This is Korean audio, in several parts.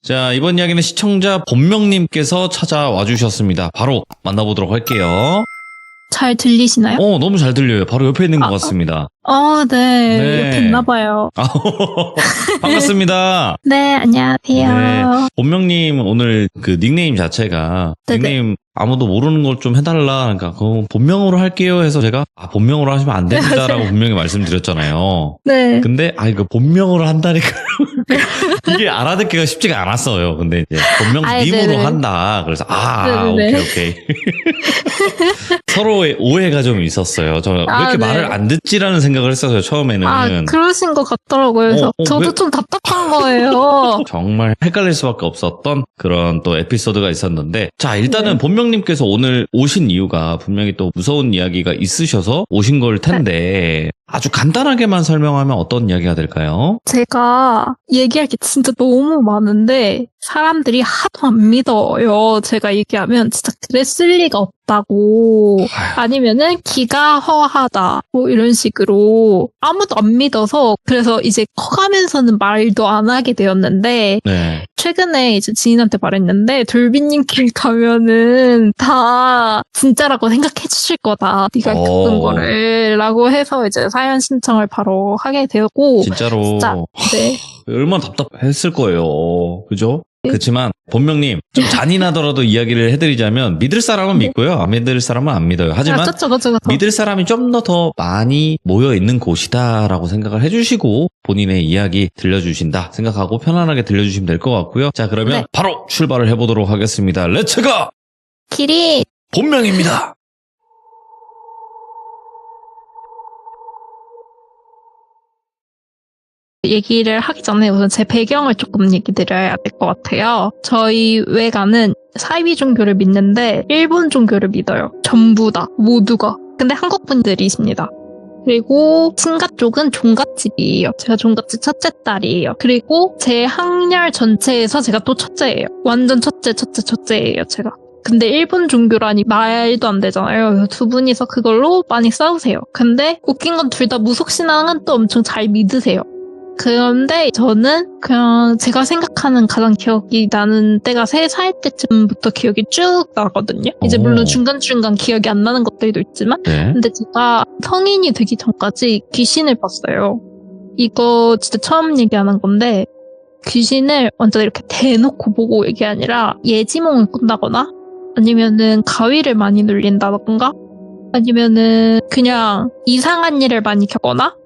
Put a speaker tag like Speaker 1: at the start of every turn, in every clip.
Speaker 1: 자, 이번 이야기는 시청자 본명님께서 찾아와 주셨습니다. 바로 만나보도록 할게요.
Speaker 2: 잘 들리시나요?
Speaker 1: 너무 잘 들려요. 바로 옆에 있는 것 같습니다.
Speaker 2: 네.
Speaker 1: 네.
Speaker 2: 옆에 있나봐요.
Speaker 1: 반갑습니다.
Speaker 2: 네, 안녕하세요.
Speaker 1: 네. 본명님 오늘 그 닉네임 자체가
Speaker 2: 네네.
Speaker 1: 닉네임 아무도 모르는 걸 좀 해달라. 그러니까 본명으로 할게요 해서 제가 본명으로 하시면 안 됩니다라고 분명히 말씀드렸잖아요.
Speaker 2: 네.
Speaker 1: 근데 이거 본명으로 한다니까 이게 알아듣기가 쉽지가 않았어요. 근데 이제 본명님으로
Speaker 2: 네네.
Speaker 1: 한다. 그래서
Speaker 2: 네네네.
Speaker 1: 오케이. 서로의 오해가 좀 있었어요. 저 왜 이렇게
Speaker 2: 네.
Speaker 1: 말을 안 듣지라는 생각을 했었어요. 처음에는.
Speaker 2: 그러신 것 같더라고요. 그래서 저도
Speaker 1: 왜?
Speaker 2: 좀 답답한 거예요.
Speaker 1: 정말 헷갈릴 수밖에 없었던 그런 또 에피소드가 있었는데, 자, 일단은
Speaker 2: 네.
Speaker 1: 본명님께서 오늘 오신 이유가 분명히 또 무서운 이야기가 있으셔서 오신 걸 텐데, 아주 간단하게만 설명하면 어떤 이야기가 될까요?
Speaker 2: 제가 얘기할 게 진짜 너무 많은데 사람들이 하도 안 믿어요. 제가 얘기하면 진짜 그랬을 리가 없다고, 아니면은 기가 허하다 뭐 이런 식으로 아무도 안 믿어서, 그래서 이제 커가면서는 말도 안 하게 되었는데,
Speaker 1: 네.
Speaker 2: 최근에 이제 지인한테 말했는데, 돌비님길 가면은 다 진짜라고 생각해 주실 거다, 네가 겪은 거를 라고 해서 이제 사연 신청을 바로 하게 되었고,
Speaker 1: 진짜로.
Speaker 2: 진짜, 네.
Speaker 1: 얼마나 답답했을 거예요. 그죠? 그렇지만 본명님 좀 잔인하더라도 이야기를 해드리자면, 믿을 사람은 믿고요, 안 믿을 사람은 안 믿어요. 하지만
Speaker 2: 그쵸.
Speaker 1: 믿을 사람이 좀 더 많이 모여있는 곳이다라고 생각을 해주시고 본인의 이야기 들려주신다 생각하고 편안하게 들려주시면 될 것 같고요. 자, 그러면 바로 출발을 해보도록 하겠습니다. 렛츠고!
Speaker 2: 길이
Speaker 1: 본명입니다.
Speaker 2: 얘기를 하기 전에 우선 제 배경을 조금 얘기 드려야 될 것 같아요. 저희 외가는 사이비 종교를 믿는데 일본 종교를 믿어요. 전부 다, 모두가. 근데 한국 분들이십니다. 그리고 친가 쪽은 종갓집이에요. 제가 종갓집 첫째 딸이에요. 그리고 제 학렬 전체에서 제가 또 첫째예요. 완전 첫째예요, 제가. 근데 일본 종교라니 말도 안 되잖아요. 두 분이서 그걸로 많이 싸우세요. 근데 웃긴 건 둘 다 무속신앙은 또 엄청 잘 믿으세요. 그런데 저는 그냥 제가 생각하는 가장 기억이 나는 때가 3살 때쯤부터 기억이 쭉 나거든요. 이제 물론 중간중간 기억이 안 나는 것들도 있지만, 근데 제가 성인이 되기 전까지 귀신을 봤어요. 이거 진짜 처음 얘기하는 건데, 귀신을 완전 이렇게 대놓고 보고 얘기 아니라 예지몽을 꾼다거나, 아니면은 가위를 많이 눌린다던가, 아니면은 그냥 이상한 일을 많이 겪거나,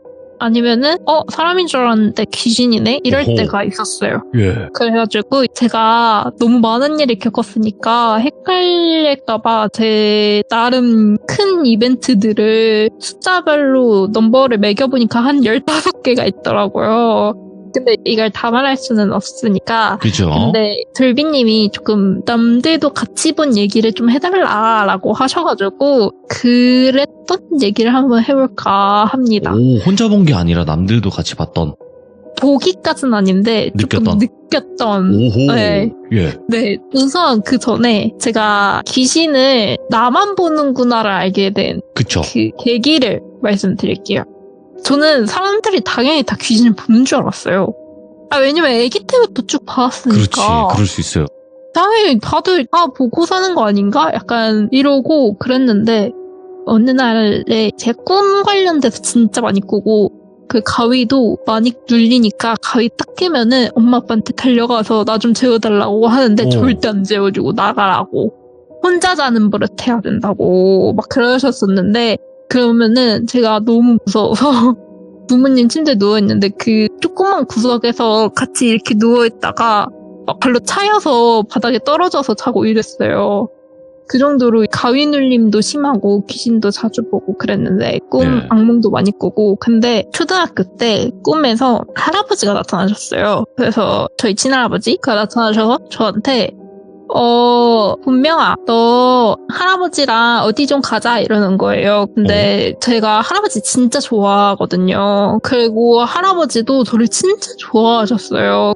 Speaker 2: 아니면은 사람인 줄 알았는데 귀신이네? 이럴 때가 있었어요.
Speaker 1: 예.
Speaker 2: 그래가지고 제가 너무 많은 일을 겪었으니까 헷갈릴까봐 제 나름 큰 이벤트들을 숫자별로 넘버를 매겨보니까 한 15개가 있더라고요. 근데 이걸 다 말할 수는 없으니까.
Speaker 1: 그죠.
Speaker 2: 근데 돌비님이 조금 남들도 같이 본 얘기를 좀 해달라라고 하셔가지고 그랬던 얘기를 한번 해볼까 합니다.
Speaker 1: 혼자 본 게 아니라 남들도 같이 봤던.
Speaker 2: 보기까지는 아닌데 조금 느꼈던.
Speaker 1: 오호.
Speaker 2: 네.
Speaker 1: 예.
Speaker 2: 네. 우선 그 전에 제가 귀신을 나만 보는구나를 알게 된
Speaker 1: 그쵸.
Speaker 2: 그 계기를 말씀드릴게요. 저는 사람들이 당연히 다 귀신을 보는 줄 알았어요. 왜냐면 아기 때부터 쭉 봐왔으니까.
Speaker 1: 그렇지. 그럴 수 있어요.
Speaker 2: 당연히 다들 보고 사는 거 아닌가? 약간 이러고 그랬는데, 어느 날에 제 꿈 관련돼서 진짜 많이 꾸고, 그 가위도 많이 눌리니까 가위 딱 깨면은 엄마 아빠한테 달려가서 나 좀 재워달라고 하는데 절대 안 재워주고 나가라고. 혼자 자는 버릇 해야 된다고 막 그러셨었는데, 그러면은 제가 너무 무서워서 부모님 침대에 누워있는데 그 조그만 구석에서 같이 이렇게 누워있다가 발로 차여서 바닥에 떨어져서 자고 이랬어요. 그 정도로 가위 눌림도 심하고 귀신도 자주 보고 그랬는데 악몽도 많이 꾸고. 근데 초등학교 때 꿈에서 할아버지가 나타나셨어요. 그래서 저희 친할아버지가 나타나셔서 저한테 본명아, 너 할아버지랑 어디 좀 가자 이러는 거예요. 근데 제가 할아버지 진짜 좋아하거든요. 그리고 할아버지도 저를 진짜 좋아하셨어요.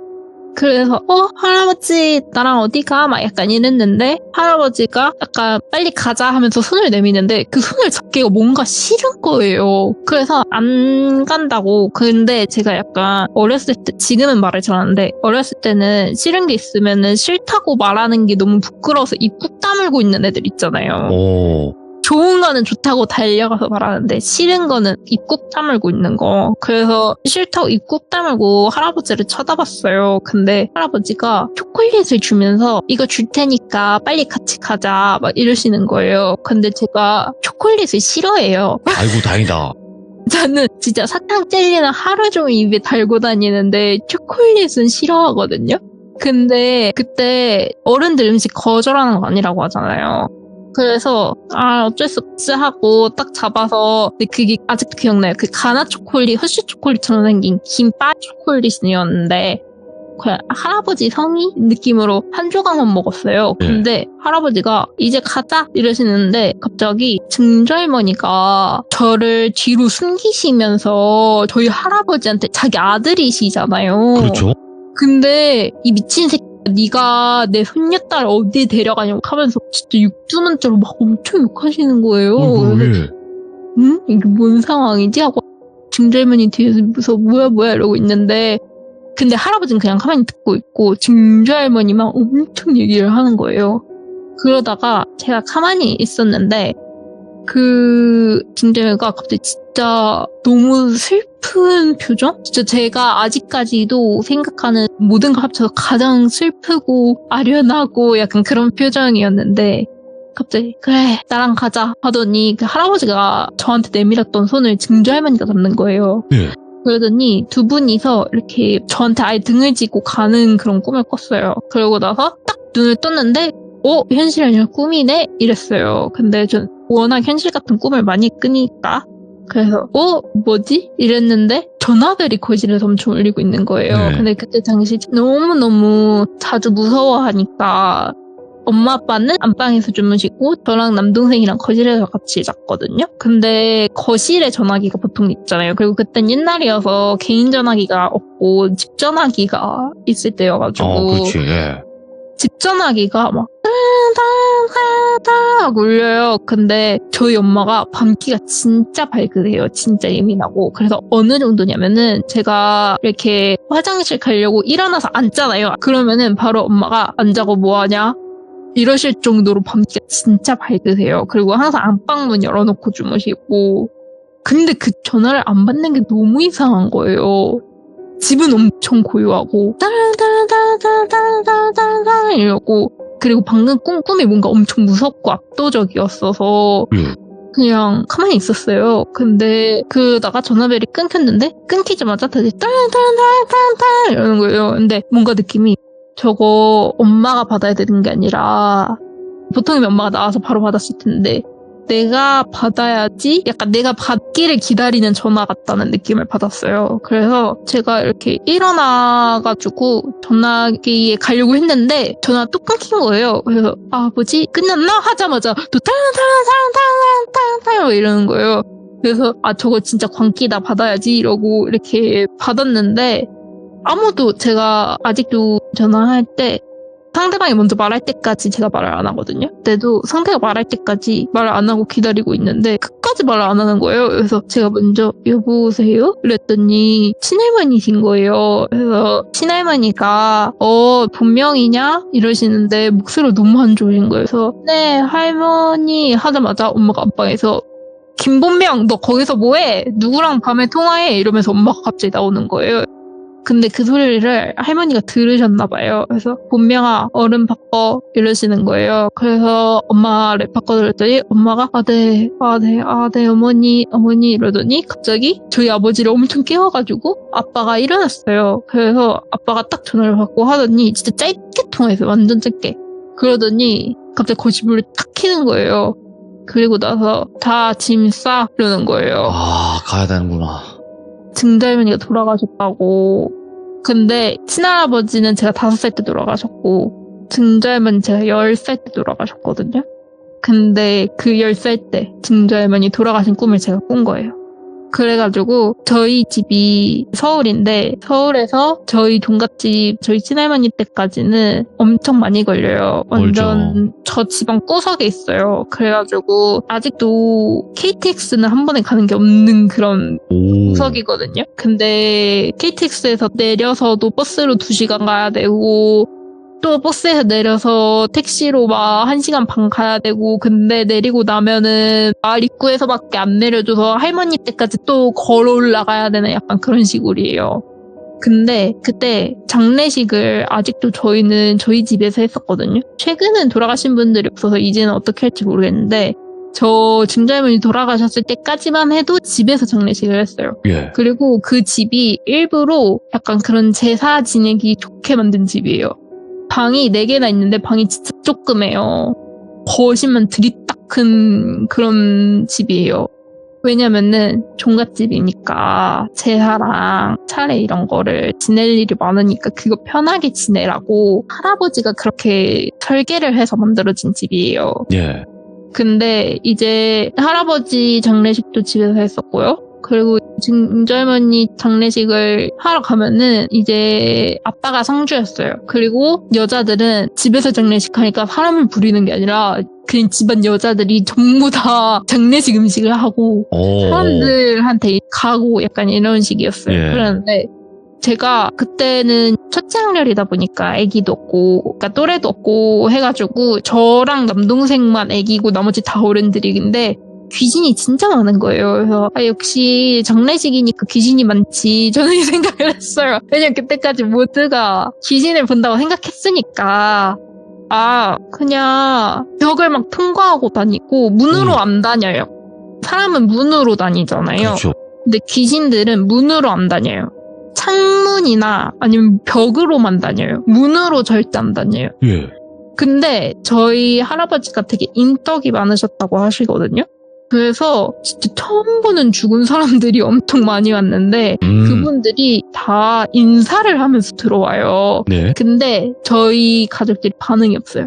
Speaker 2: 그래서 할아버지 나랑 어디 가? 막 약간 이랬는데 할아버지가 약간 빨리 가자 하면서 손을 내미는데 그 손을 잡기가 뭔가 싫은 거예요. 그래서 안 간다고. 근데 제가 약간 어렸을 때, 지금은 말을 잘 안 하는데 어렸을 때는 싫은 게 있으면은 싫다고 말하는 게 너무 부끄러워서 입 꾹 다물고 있는 애들 있잖아요.
Speaker 1: 오.
Speaker 2: 좋은 거는 좋다고 달려가서 말하는데 싫은 거는 입 꾹 다물고 있는 거. 그래서 싫다고 입 꾹 다물고 할아버지를 쳐다봤어요. 근데 할아버지가 초콜릿을 주면서 이거 줄 테니까 빨리 같이 가자 막 이러시는 거예요. 근데 제가 초콜릿을 싫어해요.
Speaker 1: 아이고, 다행이다.
Speaker 2: 저는 진짜 사탕 젤리는 하루 종일 입에 달고 다니는데 초콜릿은 싫어하거든요. 근데 그때 어른들 음식 거절하는 거 아니라고 하잖아요. 그래서 어쩔 수 없지 하고 딱 잡아서, 근데 그게 아직도 기억나요. 그 가나 초콜릿, 허쉬 초콜릿처럼 생긴 긴 바 초콜릿이었는데 그냥 할아버지 성의 느낌으로 한 조각만 먹었어요. 근데 할아버지가 이제 가자 이러시는데 갑자기 증절머니가 저를 뒤로 숨기시면서 저희 할아버지한테, 자기 아들이시잖아요.
Speaker 1: 그렇죠.
Speaker 2: 근데 이 미친 새끼 네가 내 손녀딸 어디 데려가냐고 하면서 진짜 육두문자로 막 엄청 욕하시는 거예요. 그래서 응? 이게 뭔 상황이지? 하고 증절머니 뒤에서 뭐야 이러고 있는데, 근데 할아버지는 그냥 가만히 듣고 있고 증절머니만 엄청 얘기를 하는 거예요. 그러다가 제가 가만히 있었는데 그 증절머니가 갑자기 진짜 너무 슬픈 표정? 진짜 제가 아직까지도 생각하는 모든 걸 합쳐서 가장 슬프고 아련하고 약간 그런 표정이었는데, 갑자기 그래 나랑 가자 하더니 그 할아버지가 저한테 내밀었던 손을 증조할머니가 잡는 거예요. 그러더니 두 분이서 이렇게 저한테 아예 등을 지고 가는 그런 꿈을 꿨어요. 그러고 나서 딱 눈을 떴는데 현실이 아니라 꿈이네? 이랬어요. 근데 전 워낙 현실 같은 꿈을 많이 꾸니까 그래서 뭐지? 이랬는데 전화벨이 거실에서 엄청 울리고 있는 거예요. 근데 그때 당시 너무너무 자주 무서워하니까 엄마 아빠는 안방에서 주무시고 저랑 남동생이랑 거실에서 같이 잤거든요. 근데 거실에 전화기가 보통 있잖아요. 그리고 그땐 옛날이어서 개인 전화기가 없고 집 전화기가 있을 때여가지고
Speaker 1: 그렇지.
Speaker 2: 집 전화기가 막 하고 울려요. 근데 저희 엄마가 밤기가 진짜 발그레요. 진짜 예민하고. 그래서 어느 정도냐면은 제가 이렇게 화장실 가려고 일어나서 앉잖아요. 그러면은 바로 엄마가 안 자고 뭐하냐? 이러실 정도로 밤기가 진짜 밝으세요. 그리고 항상 안방문 열어놓고 주무시고. 근데 그 전화를 안 받는 게 너무 이상한 거예요. 집은 엄청 고요하고 따라따라따라따라따라따라 이러고, 그리고 방금 꿈이 뭔가 엄청 무섭고 압도적이었어서 그냥 가만히 있었어요. 근데 그러다가 전화벨이 끊겼는데 끊기자마자 다시 따라따라따라따라 이러는 거예요. 근데 뭔가 느낌이 저거 엄마가 받아야 되는 게 아니라 보통이면 엄마가 나와서 바로 받았을 텐데 내가 받아야지, 약간 내가 받기를 기다리는 전화 같다는 느낌을 받았어요. 그래서 제가 이렇게 일어나가지고 전화기에 가려고 했는데 전화 또 끊긴 거예요. 그래서 뭐지? 끝났나? 하자마자 또 타란타란타란타란타란 이러는 거예요. 그래서 저거 진짜 광기다, 받아야지 이러고 이렇게 받았는데 아무도, 제가 아직도 전화할 때 상대방이 먼저 말할 때까지 제가 말을 안 하거든요. 그때도 상대가 말할 때까지 말을 안 하고 기다리고 있는데 끝까지 말을 안 하는 거예요. 그래서 제가 먼저 여보세요? 이랬더니 친할머니신 거예요. 그래서 친할머니가 본명이냐? 이러시는데 목소리가 너무 안 좋으신 거예요. 그래서 네 할머니 하자마자 엄마가 안방에서 김본명 너 거기서 뭐해? 누구랑 밤에 통화해? 이러면서 엄마가 갑자기 나오는 거예요. 근데 그 소리를 할머니가 들으셨나 봐요. 그래서 본명아 얼른 바꿔 이러시는 거예요. 그래서 엄마를 바꿔드렸더니 엄마가 네 어머니 이러더니 갑자기 저희 아버지를 엄청 깨워가지고 아빠가 일어났어요. 그래서 아빠가 딱 전화를 받고 하더니 진짜 짧게 통화했어요. 완전 짧게. 그러더니 갑자기 거실 불을 탁 켜는 거예요. 그리고 나서 다 짐 싸 이러는 거예요.
Speaker 1: 가야 되는구나.
Speaker 2: 증자할머니가 돌아가셨다고. 근데 친할아버지는 제가 5살 때 돌아가셨고 증자할머니 제가 10살 때 돌아가셨거든요. 근데 그 10살 때 증자할머니 돌아가신 꿈을 제가 꾼 거예요. 그래가지고 저희 집이 서울인데 서울에서 저희 종갓집 저희 친할머니 때까지는 엄청 많이 걸려요. 완전 저 지방 구석에 있어요. 그래가지고 아직도 KTX는 한 번에 가는 게 없는 그런 구석이거든요. 근데 KTX에서 내려서도 버스로 2시간 가야 되고 또 버스에서 내려서 택시로 막 1시간 반 가야 되고 근데 내리고 나면은 마을 입구에서밖에 안 내려줘서 할머니 댁까지 또 걸어 올라가야 되는 약간 그런 시골이에요. 근데 그때 장례식을 아직도 저희는 저희 집에서 했었거든요. 최근엔 돌아가신 분들이 없어서 이제는 어떻게 할지 모르겠는데 저 증조할머니 돌아가셨을 때까지만 해도 집에서 장례식을 했어요.
Speaker 1: 예.
Speaker 2: 그리고 그 집이 일부러 약간 그런 제사 지내기 좋게 만든 집이에요. 방이 4개나 있는데 방이 진짜 조그매요. 거실만 드립딱 큰 그런 집이에요. 왜냐면은 종갓집이니까 제사랑 차례 이런 거를 지낼 일이 많으니까 그거 편하게 지내라고 할아버지가 그렇게 설계를 해서 만들어진 집이에요.
Speaker 1: 예.
Speaker 2: 근데 이제 할아버지 장례식도 집에서 했었고요. 그리고 증조할머니 장례식을 하러 가면은 이제 아빠가 상주였어요. 그리고 여자들은 집에서 장례식하니까 사람을 부리는 게 아니라 그냥 집안 여자들이 전부 다 장례식 음식을 하고 사람들한테 가고 약간 이런 식이었어요.
Speaker 1: 예.
Speaker 2: 그런데 제가 그때는 첫째 학렬이다 보니까 아기도 없고 그러니까 또래도 없고 해가지고 저랑 남동생만 아기고 나머지 다 어른들인데 귀신이 진짜 많은 거예요. 그래서 역시 장례식이니까 귀신이 많지 저는 이 생각을 했어요. 왜냐면 그때까지 모두가 귀신을 본다고 생각했으니까 그냥 벽을 막 통과하고 다니고 문으로 안 다녀요. 사람은 문으로 다니잖아요.
Speaker 1: 그렇죠.
Speaker 2: 근데 귀신들은 문으로 안 다녀요. 창문이나 아니면 벽으로만 다녀요. 문으로 절대 안 다녀요.
Speaker 1: 예.
Speaker 2: 근데 저희 할아버지가 되게 인덕이 많으셨다고 하시거든요. 그래서 진짜 처음 보는 죽은 사람들이 엄청 많이 왔는데 그분들이 다 인사를 하면서 들어와요.
Speaker 1: 네.
Speaker 2: 근데 저희 가족들이 반응이 없어요.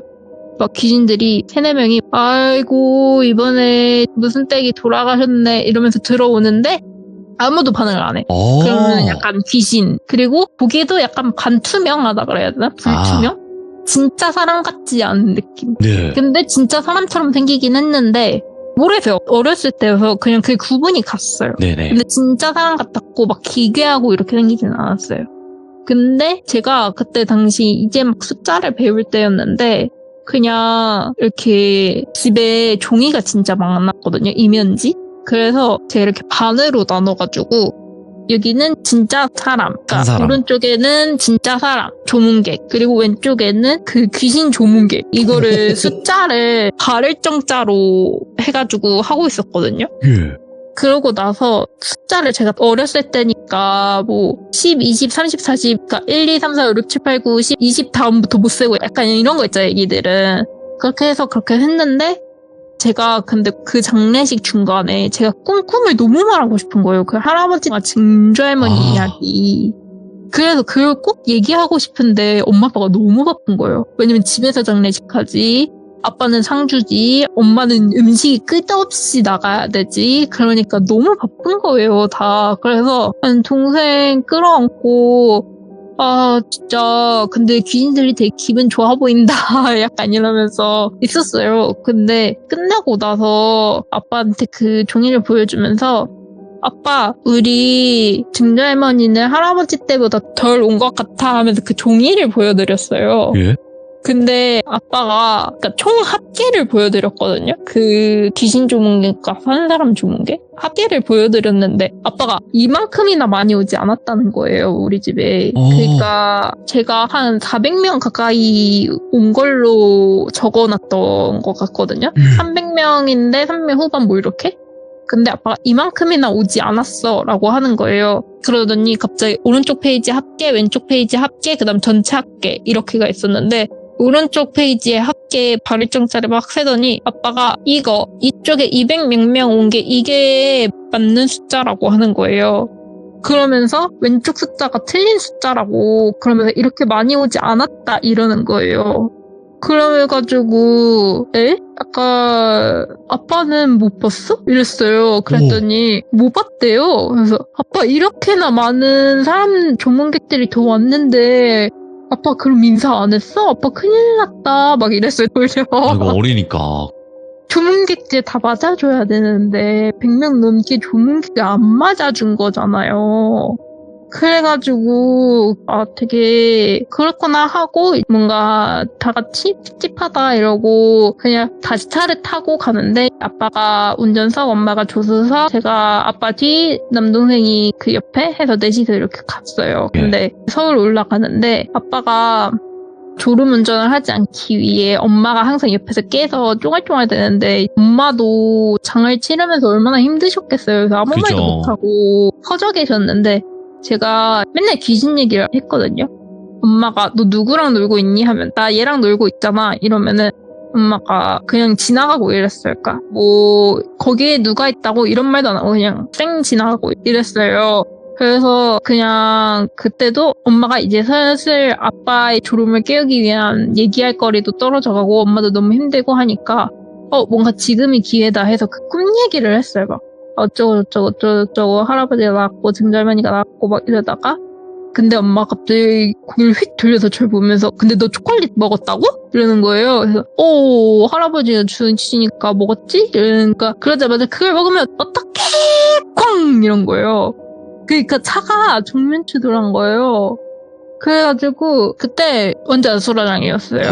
Speaker 2: 막 귀신들이 3-4명이 아이고 이번에 무슨 댁이 돌아가셨네 이러면서 들어오는데 아무도 반응을 안 해. 그러면 약간 귀신. 그리고 보기에도 약간 반투명하다 그래야 되나? 불투명? 진짜 사람 같지 않은 느낌.
Speaker 1: 네.
Speaker 2: 근데 진짜 사람처럼 생기긴 했는데 모르겠어요. 어렸을 때여서 그냥 그 구분이 갔어요.
Speaker 1: 네네.
Speaker 2: 근데 진짜 사람 같았고 막 기괴하고 이렇게 생기진 않았어요. 근데 제가 그때 당시 이제 막 숫자를 배울 때였는데 그냥 이렇게 집에 종이가 진짜 많았거든요. 이면지. 그래서 제가 이렇게 반으로 나눠가지고 여기는 진짜 사람, 그러니까 오른쪽에는 진짜 사람, 조문객, 그리고 왼쪽에는 그 귀신 조문객. 이거를 숫자를 발을정자로 해가지고 하고 있었거든요.
Speaker 1: 예.
Speaker 2: 그러고 나서 숫자를 제가 어렸을 때니까 뭐 10, 20, 30, 40, 그러니까 1, 2, 3, 4, 5, 6, 7, 8, 9, 10, 20 다음부터 못 세고 약간 이런 거 있잖아요, 애기들은. 그렇게 해서 그렇게 했는데 제가 근데 그 장례식 중간에 제가 꿈을 너무 말하고 싶은 거예요. 그 할아버지와 증조할머니 이야기. 그래서 그걸 꼭 얘기하고 싶은데 엄마 아빠가 너무 바쁜 거예요. 왜냐면 집에서 장례식하지, 아빠는 상주지, 엄마는 음식이 끝없이 나가야 되지. 그러니까 너무 바쁜 거예요, 다. 그래서 동생 끌어안고 진짜 근데 귀신들이 되게 기분 좋아 보인다 약간 이러면서 있었어요. 근데 끝나고 나서 아빠한테 그 종이를 보여주면서 아빠 우리 증조할머니는 할아버지 때보다 덜 온 것 같아 하면서 그 종이를 보여드렸어요.
Speaker 1: 예?
Speaker 2: 근데 아빠가 그러니까 총 합계를 보여드렸거든요. 그 귀신 조문객과 한 사람 조문객 합계를 보여드렸는데 아빠가 이만큼이나 많이 오지 않았다는 거예요, 우리 집에. 그러니까 제가 한 400명 가까이 온 걸로 적어놨던 것 같거든요. 300명인데 300명 후반 뭐 이렇게? 근데 아빠가 이만큼이나 오지 않았어 라고 하는 거예요. 그러더니 갑자기 오른쪽 페이지 합계, 왼쪽 페이지 합계, 그 다음 전체 합계 이렇게가 있었는데 오른쪽 페이지에 합계 발일정자를 막 세더니 아빠가 이쪽에 200몇 명 온 게 이게 맞는 숫자라고 하는 거예요. 그러면서 왼쪽 숫자가 틀린 숫자라고, 그러면서 이렇게 많이 오지 않았다 이러는 거예요. 그래가지고 아까 아빠는 못 봤어? 이랬어요. 그랬더니 못 봤대요. 그래서 아빠 이렇게나 많은 사람 전문객들이 더 왔는데 아빠 그럼 인사 안 했어? 아빠 큰일 났다 막 이랬어요.
Speaker 1: 이거 어리니까.
Speaker 2: 조문객들 다 맞아줘야 되는데 100명 넘게 조문객을 안 맞아준 거잖아요. 그래가지고 되게 그렇구나 하고 뭔가 다 같이 찝찝하다 이러고 그냥 다시 차를 타고 가는데 아빠가 운전석, 엄마가 조수석, 제가 아빠 뒤, 남동생이 그 옆에 해서 넷이서 이렇게 갔어요. 근데 서울 올라가는데 아빠가 졸음운전을 하지 않기 위해 엄마가 항상 옆에서 깨서 쫑알쫑알 대는데 엄마도 장을 치르면서 얼마나 힘드셨겠어요. 그래서 아무 말도 못하고 퍼져 계셨는데 제가 맨날 귀신 얘기를 했거든요. 엄마가 너 누구랑 놀고 있니? 하면 나 얘랑 놀고 있잖아 이러면은 엄마가 그냥 지나가고 이랬어요. 그러니까 뭐 거기에 누가 있다고 이런 말도 안 하고 그냥 쌩 지나가고 이랬어요. 그래서 그냥 그때도 엄마가 이제 슬슬 아빠의 졸음을 깨우기 위한 얘기할 거리도 떨어져가고 엄마도 너무 힘들고 하니까 뭔가 지금이 기회다 해서 그 꿈 얘기를 했어요. 막 어쩌고 할아버지가 낳았고 증절머니가 낳았고 막 이러다가 근데 엄마가 갑자기 고개를 휙 돌려서 저를 보면서 근데 너 초콜릿 먹었다고? 이러는 거예요. 그래서 할아버지가 주시니까 먹었지? 이러니까 그러자마자 그걸 먹으면 어떡해 쾅 이런 거예요. 그러니까 차가 정면 추돌한 거예요. 그래가지고 그때 완전 아수라장이었어요.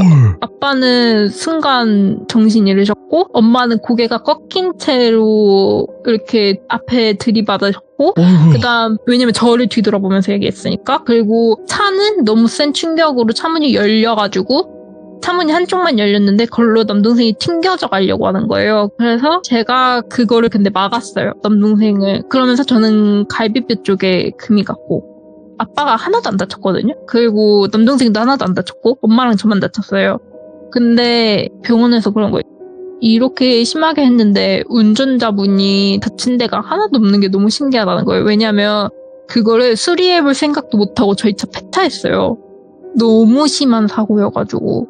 Speaker 2: 아빠는 순간 정신 잃으셨고 엄마는 고개가 꺾인 채로 이렇게 앞에 들이받으셨고 그다음 왜냐면 저를 뒤돌아보면서 얘기했으니까 그리고 차는 너무 센 충격으로 차문이 열려가지고 차문이 한쪽만 열렸는데 그걸로 남동생이 튕겨져 가려고 하는 거예요. 그래서 제가 그거를 근데 막았어요. 남동생을. 그러면서 저는 갈비뼈 쪽에 금이 갔고 아빠가 하나도 안 다쳤거든요. 그리고 남동생도 하나도 안 다쳤고 엄마랑 저만 다쳤어요. 근데 병원에서 그런 거예요. 이렇게 심하게 했는데 운전자분이 다친 데가 하나도 없는 게 너무 신기하다는 거예요. 왜냐면 그거를 수리해볼 생각도 못하고 저희 차 폐차했어요. 너무 심한 사고여가지고.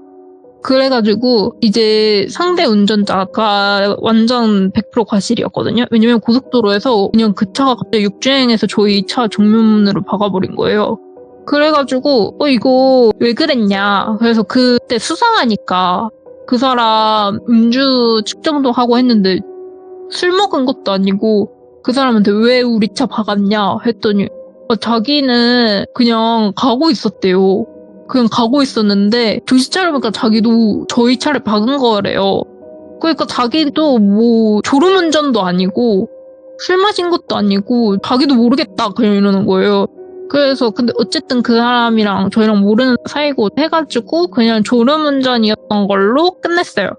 Speaker 2: 그래가지고 이제 상대 운전자가 완전 100% 과실이었거든요. 왜냐면 고속도로에서 그냥 그 차가 갑자기 육주행해서 저희 차 정면으로 박아버린 거예요. 그래가지고 이거 왜 그랬냐. 그래서 그때 수상하니까 그 사람 음주 측정도 하고 했는데 술 먹은 것도 아니고 그 사람한테 왜 우리 차 박았냐 했더니 자기는 그냥 가고 있었대요. 그냥 가고 있었는데 정신 차려보니까 자기도 저희 차를 박은 거래요. 그러니까 자기도 뭐 졸음운전도 아니고 술 마신 것도 아니고 자기도 모르겠다 그냥 이러는 거예요. 그래서 근데 어쨌든 그 사람이랑 저희랑 모르는 사이고 해가지고 그냥 졸음운전이었던 걸로 끝냈어요.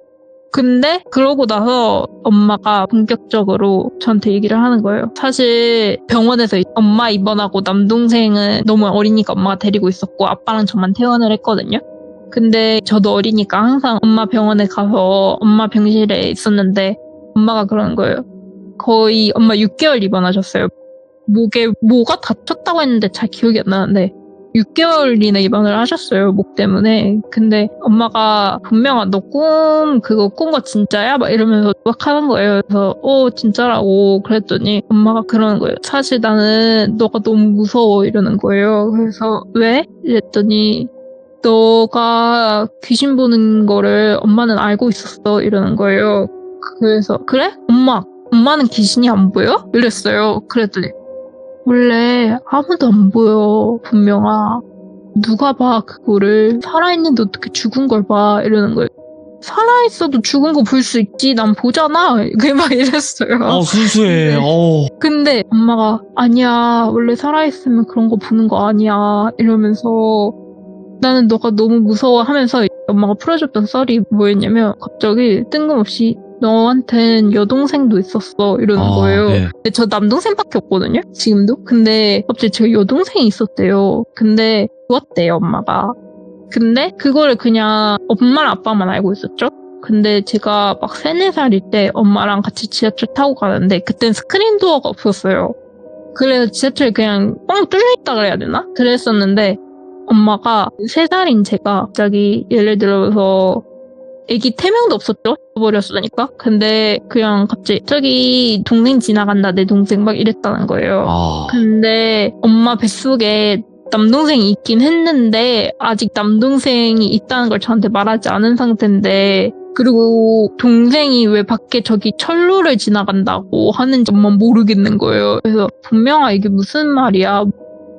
Speaker 2: 근데 그러고 나서 엄마가 본격적으로 저한테 얘기를 하는 거예요. 사실 병원에서 엄마 입원하고 남동생은 너무 어리니까 엄마가 데리고 있었고 아빠랑 저만 퇴원을 했거든요. 근데 저도 어리니까 항상 엄마 병원에 가서 엄마 병실에 있었는데 엄마가 그러는 거예요. 거의 엄마 6개월 입원하셨어요. 목에 뭐가 다쳤다고 했는데 잘 기억이 안 나는데 6개월이나 입원을 하셨어요. 목 때문에. 근데 엄마가 분명 너 그거 꾼 거 진짜야? 막 이러면서 막 하는 거예요. 그래서 진짜라고 그랬더니 엄마가 그러는 거예요. 사실 나는 너가 너무 무서워 이러는 거예요. 그래서 왜? 이랬더니 너가 귀신 보는 거를 엄마는 알고 있었어 이러는 거예요. 그래서 그래? 엄마는 귀신이 안 보여? 이랬어요. 그랬더니 원래 아무도 안 보여 분명아. 누가 봐 그거를. 살아있는데 어떻게 죽은 걸 봐 이러는 거예요. 살아있어도 죽은 거 볼 수 있지 난 보잖아. 그게 막 이랬어요.
Speaker 1: 순수해.
Speaker 2: 근데 엄마가 아니야 원래 살아있으면 그런 거 보는 거 아니야 이러면서 나는 너가 너무 무서워 하면서 엄마가 풀어줬던 썰이 뭐였냐면 갑자기 뜬금없이 너한텐 여동생도 있었어 이러는 거예요.
Speaker 1: 네.
Speaker 2: 근데 저 남동생밖에 없거든요 지금도. 근데 갑자기 제가 여동생이 있었대요. 근데 죽었대요 엄마가. 근데 그거를 그냥 엄마랑 아빠만 알고 있었죠. 근데 제가 막 3, 4살일 때 엄마랑 같이 지하철 타고 가는데 그땐 스크린 도어가 없었어요. 그래서 지하철이 그냥 뻥 뚫려있다 그래야 되나? 그랬었는데 엄마가 3살인 제가 갑자기 예를 들어서 애기 3명도 없었죠. 버렸으니까. 근데 그냥 갑자기 저기 동생 지나간다 내 동생 막 이랬다는 거예요. 근데 엄마 뱃속에 남동생이 있긴 했는데 아직 남동생이 있다는 걸 저한테 말하지 않은 상태인데, 그리고 동생이 왜 밖에 저기 철로를 지나간다고 하는지 엄마 모르겠는 거예요. 그래서 분명아 이게 무슨 말이야?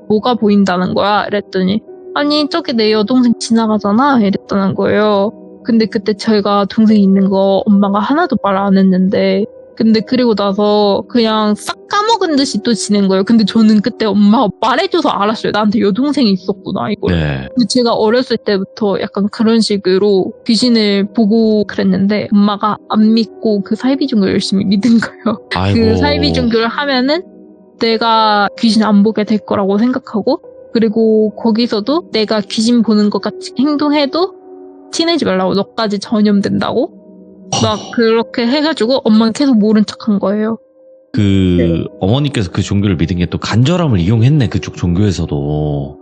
Speaker 2: 뭐가 보인다는 거야? 이랬더니 아니 저기 내 여동생 지나가잖아 이랬다는 거예요. 근데 그때 제가 동생이 있는 거 엄마가 하나도 말 안 했는데, 근데 그리고 나서 그냥 싹 까먹은 듯이 또 지낸 거예요. 근데 저는 그때 엄마가 말해줘서 알았어요. 나한테 여동생이 있었구나 이걸.
Speaker 1: 네.
Speaker 2: 근데 제가 어렸을 때부터 약간 그런 식으로 귀신을 보고 그랬는데 엄마가 안 믿고 그 사이비종교를 열심히 믿은 거예요.
Speaker 1: 아이고.
Speaker 2: 그 사이비종교를 하면은 내가 귀신 안 보게 될 거라고 생각하고, 그리고 거기서도 내가 귀신 보는 것 같이 행동해도 티내지 말라고, 너까지 전염된다고 막 그렇게 해가지고 엄마는 계속 모른 척한 거예요.
Speaker 1: 어머니께서 그 종교를 믿은 게 또 간절함을 이용했네, 그쪽 종교에서도.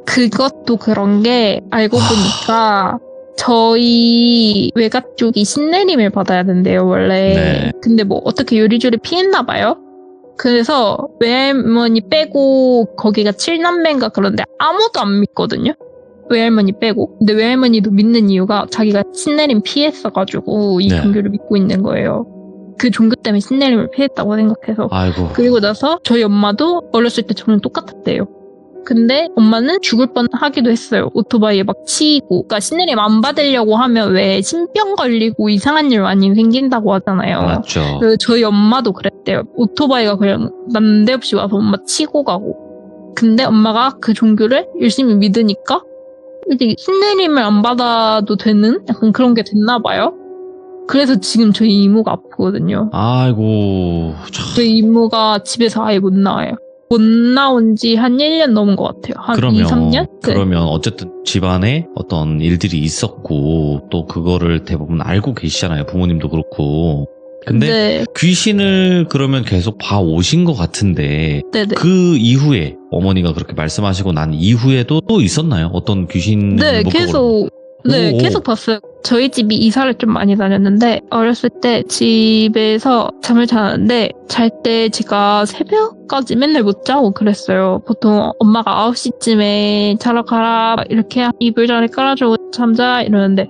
Speaker 2: 그것도 그런 게 알고 보니까 저희 외가 쪽이 신내림을 받아야 된대요 원래.
Speaker 1: 네.
Speaker 2: 근데 뭐 어떻게 요리조리 피했나 봐요. 그래서 외할머니 빼고 거기가 7남매인가 그런데 아무도 안 믿거든요. 외할머니 빼고. 근데 외할머니도 믿는 이유가 자기가 신내림 피했어가지고 이
Speaker 1: 네.
Speaker 2: 종교를 믿고 있는 거예요. 그 종교 때문에 신내림을 피했다고 생각해서.
Speaker 1: 아이고.
Speaker 2: 그리고 나서 저희 엄마도 어렸을 때 저랑 똑같았대요. 근데 엄마는 죽을 뻔 하기도 했어요. 오토바이에 막 치이고. 그러니까 신내림 안 받으려고 하면 왜 신병 걸리고 이상한 일 많이 생긴다고 하잖아요.
Speaker 1: 맞죠.
Speaker 2: 그래서 저희 엄마도 그랬대요. 오토바이가 그냥 난데없이 와서 엄마 치고 가고. 근데 엄마가 그 종교를 열심히 믿으니까 이제 신내림을 안 받아도 되는 약간 그런 게 됐나 봐요. 그래서 지금 저희 이모가 아프거든요.
Speaker 1: 아이고.
Speaker 2: 저희 이모가 집에서 아예 못 나와요. 못 나온 지 한 1년 넘은 것 같아요. 한 2, 3년? 네.
Speaker 1: 그러면 어쨌든 집안에 어떤 일들이 있었고 또 그거를 대부분 알고 계시잖아요. 부모님도 그렇고. 근데
Speaker 2: 네.
Speaker 1: 귀신을 그러면 계속 봐오신 것 같은데
Speaker 2: 네네.
Speaker 1: 그 이후에 어머니가 그렇게 말씀하시고 난 이후에도 또 있었나요? 어떤 귀신?
Speaker 2: 네, 계속 네,
Speaker 1: 오.
Speaker 2: 계속 봤어요. 저희 집이 이사를 좀 많이 다녔는데 어렸을 때 집에서 잠을 자는데 잘 때 제가 새벽까지 맨날 못 자고 그랬어요. 보통 엄마가 9시쯤에 자러 가라 이렇게 이불 자리 깔아주고 잠자 이러는데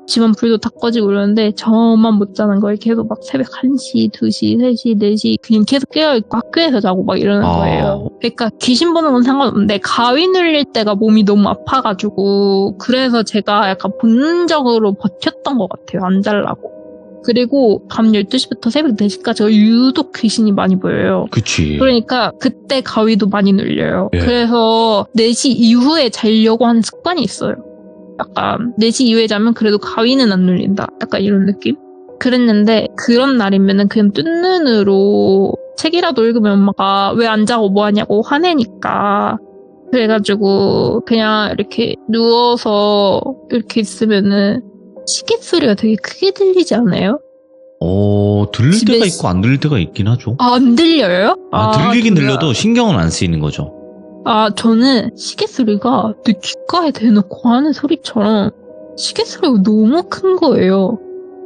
Speaker 2: 집안 불도 다 꺼지고 이러는데 저만 못 자는 거예요. 계속 막 새벽 1시, 2시, 3시, 4시 그냥 계속 깨어있고 학교에서 자고 막 이러는 거예요. 그러니까 귀신 보는 건 상관없는데 가위 눌릴 때가 몸이 너무 아파가지고 그래서 제가 약간 본능적으로 버텼던 것 같아요. 안 자려고. 그리고 밤 12시부터 새벽 4시까지 유독 귀신이 많이 보여요.
Speaker 1: 그치.
Speaker 2: 그러니까 그때 가위도 많이 눌려요.
Speaker 1: 예.
Speaker 2: 그래서 4시 이후에 자려고 하는 습관이 있어요. 약간 4시 이후에 자면 그래도 가위는 안 눌린다. 약간 이런 느낌? 그랬는데 그런 날이면은 그냥 뜬 눈으로 책이라도 읽으면 엄마가 왜 안 자고 뭐 하냐고 화내니까 그래가지고 그냥 이렇게 누워서 이렇게 있으면은 시계 소리가 되게 크게 들리지 않아요?
Speaker 1: 들릴
Speaker 2: 집에
Speaker 1: 때가 있고 안 들릴 때가 있긴 하죠.
Speaker 2: 안 들려요?
Speaker 1: 들리긴
Speaker 2: 진짜.
Speaker 1: 들려도 신경은 안 쓰이는 거죠.
Speaker 2: 저는 시계 소리가 내 귓가에 대놓고 하는 소리처럼 시계 소리가 너무 큰 거예요.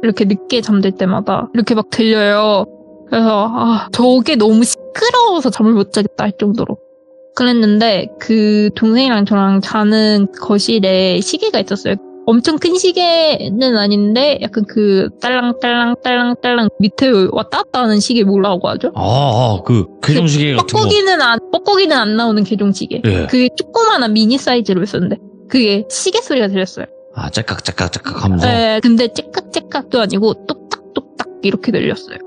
Speaker 2: 이렇게 늦게 잠들 때마다 이렇게 막 들려요. 그래서 저게 너무 시끄러워서 잠을 못 자겠다 할 정도로 그랬는데 그 동생이랑 저랑 자는 거실에 시계가 있었어요. 엄청 큰 시계는 아닌데 약간 그 딸랑딸랑딸랑딸랑 밑에 왔다 갔다 하는 시계 뭐라고 하죠?
Speaker 1: 그 개종시계 같은 거.
Speaker 2: 뻑뻑이는 안 나오는 개종시계.
Speaker 1: 예.
Speaker 2: 그게 조그마한 미니 사이즈로 있었는데 그게 시계 소리가 들렸어요.
Speaker 1: 짝깍짝깍짝깍 하면서.
Speaker 2: 네, 근데 째깍째깍도 아니고 똑딱똑딱 이렇게 들렸어요.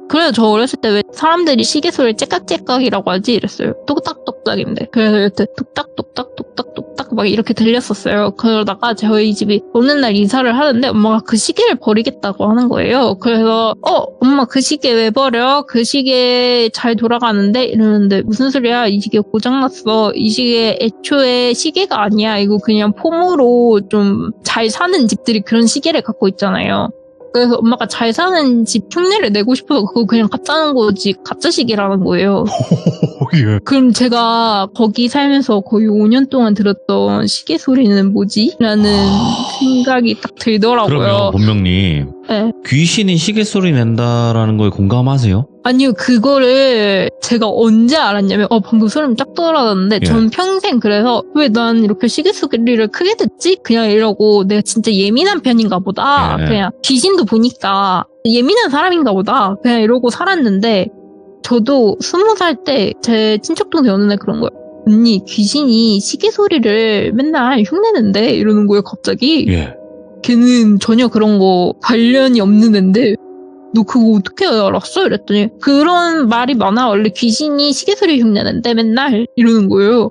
Speaker 2: 그래서 저 어렸을 때 왜 사람들이 시계 소리를 째깍째깍이라고 하지 이랬어요. 똑딱똑딱인데. 그래서 여태 똑딱똑딱똑딱똑딱 막 이렇게 들렸었어요. 그러다가 저희 집이 어느 날 이사를 하는데 엄마가 그 시계를 버리겠다고 하는 거예요. 그래서 엄마 그 시계 왜 버려? 그 시계 잘 돌아가는데? 이러는데 무슨 소리야? 이 시계 고장났어. 이 시계 애초에 시계가 아니야. 이거 그냥 폼으로 좀 잘 사는 집들이 그런 시계를 갖고 있잖아요. 그래서 엄마가 잘 사는 집 흉내를 내고 싶어서 그거 그냥 가짜는 거지 가짜식이라는 거예요.
Speaker 1: 예.
Speaker 2: 그럼 제가 거기 살면서 거의 5년 동안 들었던 시계 소리는 뭐지? 라는 생각이 딱 들더라고요.
Speaker 1: 그러면 본명님
Speaker 2: 네.
Speaker 1: 귀신이 시계 소리 낸다라는 거에 공감하세요?
Speaker 2: 아니요, 그거를 제가 언제 알았냐면, 방금 소름 쫙 돋았는데,
Speaker 1: 예.
Speaker 2: 전 평생 그래서, 왜 난 이렇게 시계 소리를 크게 듣지? 그냥 이러고, 내가 진짜 예민한 편인가 보다.
Speaker 1: 예.
Speaker 2: 그냥 귀신도 보니까 예민한 사람인가 보다. 그냥 이러고 살았는데, 저도 20살 때 제 친척 동생 어느 날 그런 거예요. 언니, 귀신이 시계 소리를 맨날 흉내낸대. 이러는 거예요, 갑자기.
Speaker 1: 예.
Speaker 2: 걔는 전혀 그런 거 관련이 없는 앤데, 너 그거 어떻게 알았어? 이랬더니 그런 말이 많아. 원래 귀신이 시계소리 흉내낸대 맨날 이러는 거예요.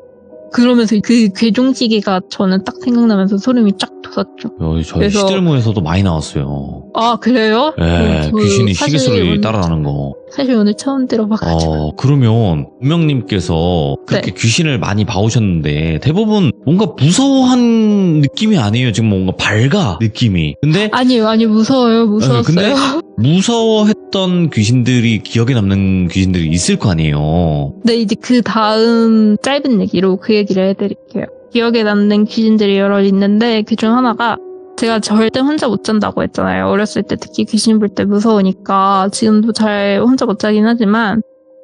Speaker 2: 그러면서 그 괴종시계가 저는 딱 생각나면서 소름이 쫙 돋았죠.
Speaker 1: 저희
Speaker 2: 그래서-
Speaker 1: 시들무에서도 많이 나왔어요.
Speaker 2: 아 그래요?
Speaker 1: 예,
Speaker 2: 저
Speaker 1: 귀신이
Speaker 2: 사실
Speaker 1: 시계 소리
Speaker 2: 오늘-
Speaker 1: 따라하는 거.
Speaker 2: 사실 오늘 처음 들어봐가지고.
Speaker 1: 그러면 본명님께서 그렇게
Speaker 2: 네.
Speaker 1: 귀신을 많이 봐오셨는데 대부분 뭔가 무서워한 느낌이 아니에요. 지금 뭔가 밝아 느낌이. 근데
Speaker 2: 아니요, 무서워요. 무서웠어요.
Speaker 1: 근데 무서워했던 귀신들이 기억에 남는 귀신들이 있을 거 아니에요.
Speaker 2: 네, 이제 그 다음 짧은 얘기로 그 얘기를 해드릴게요. 기억에 남는 귀신들이 여러 있는데 그중 하나가 제가 절대 혼자 못 잔다고 했잖아요. 어렸을 때 특히 귀신 볼 때 무서우니까 지금도 잘 혼자 못 자긴 하지만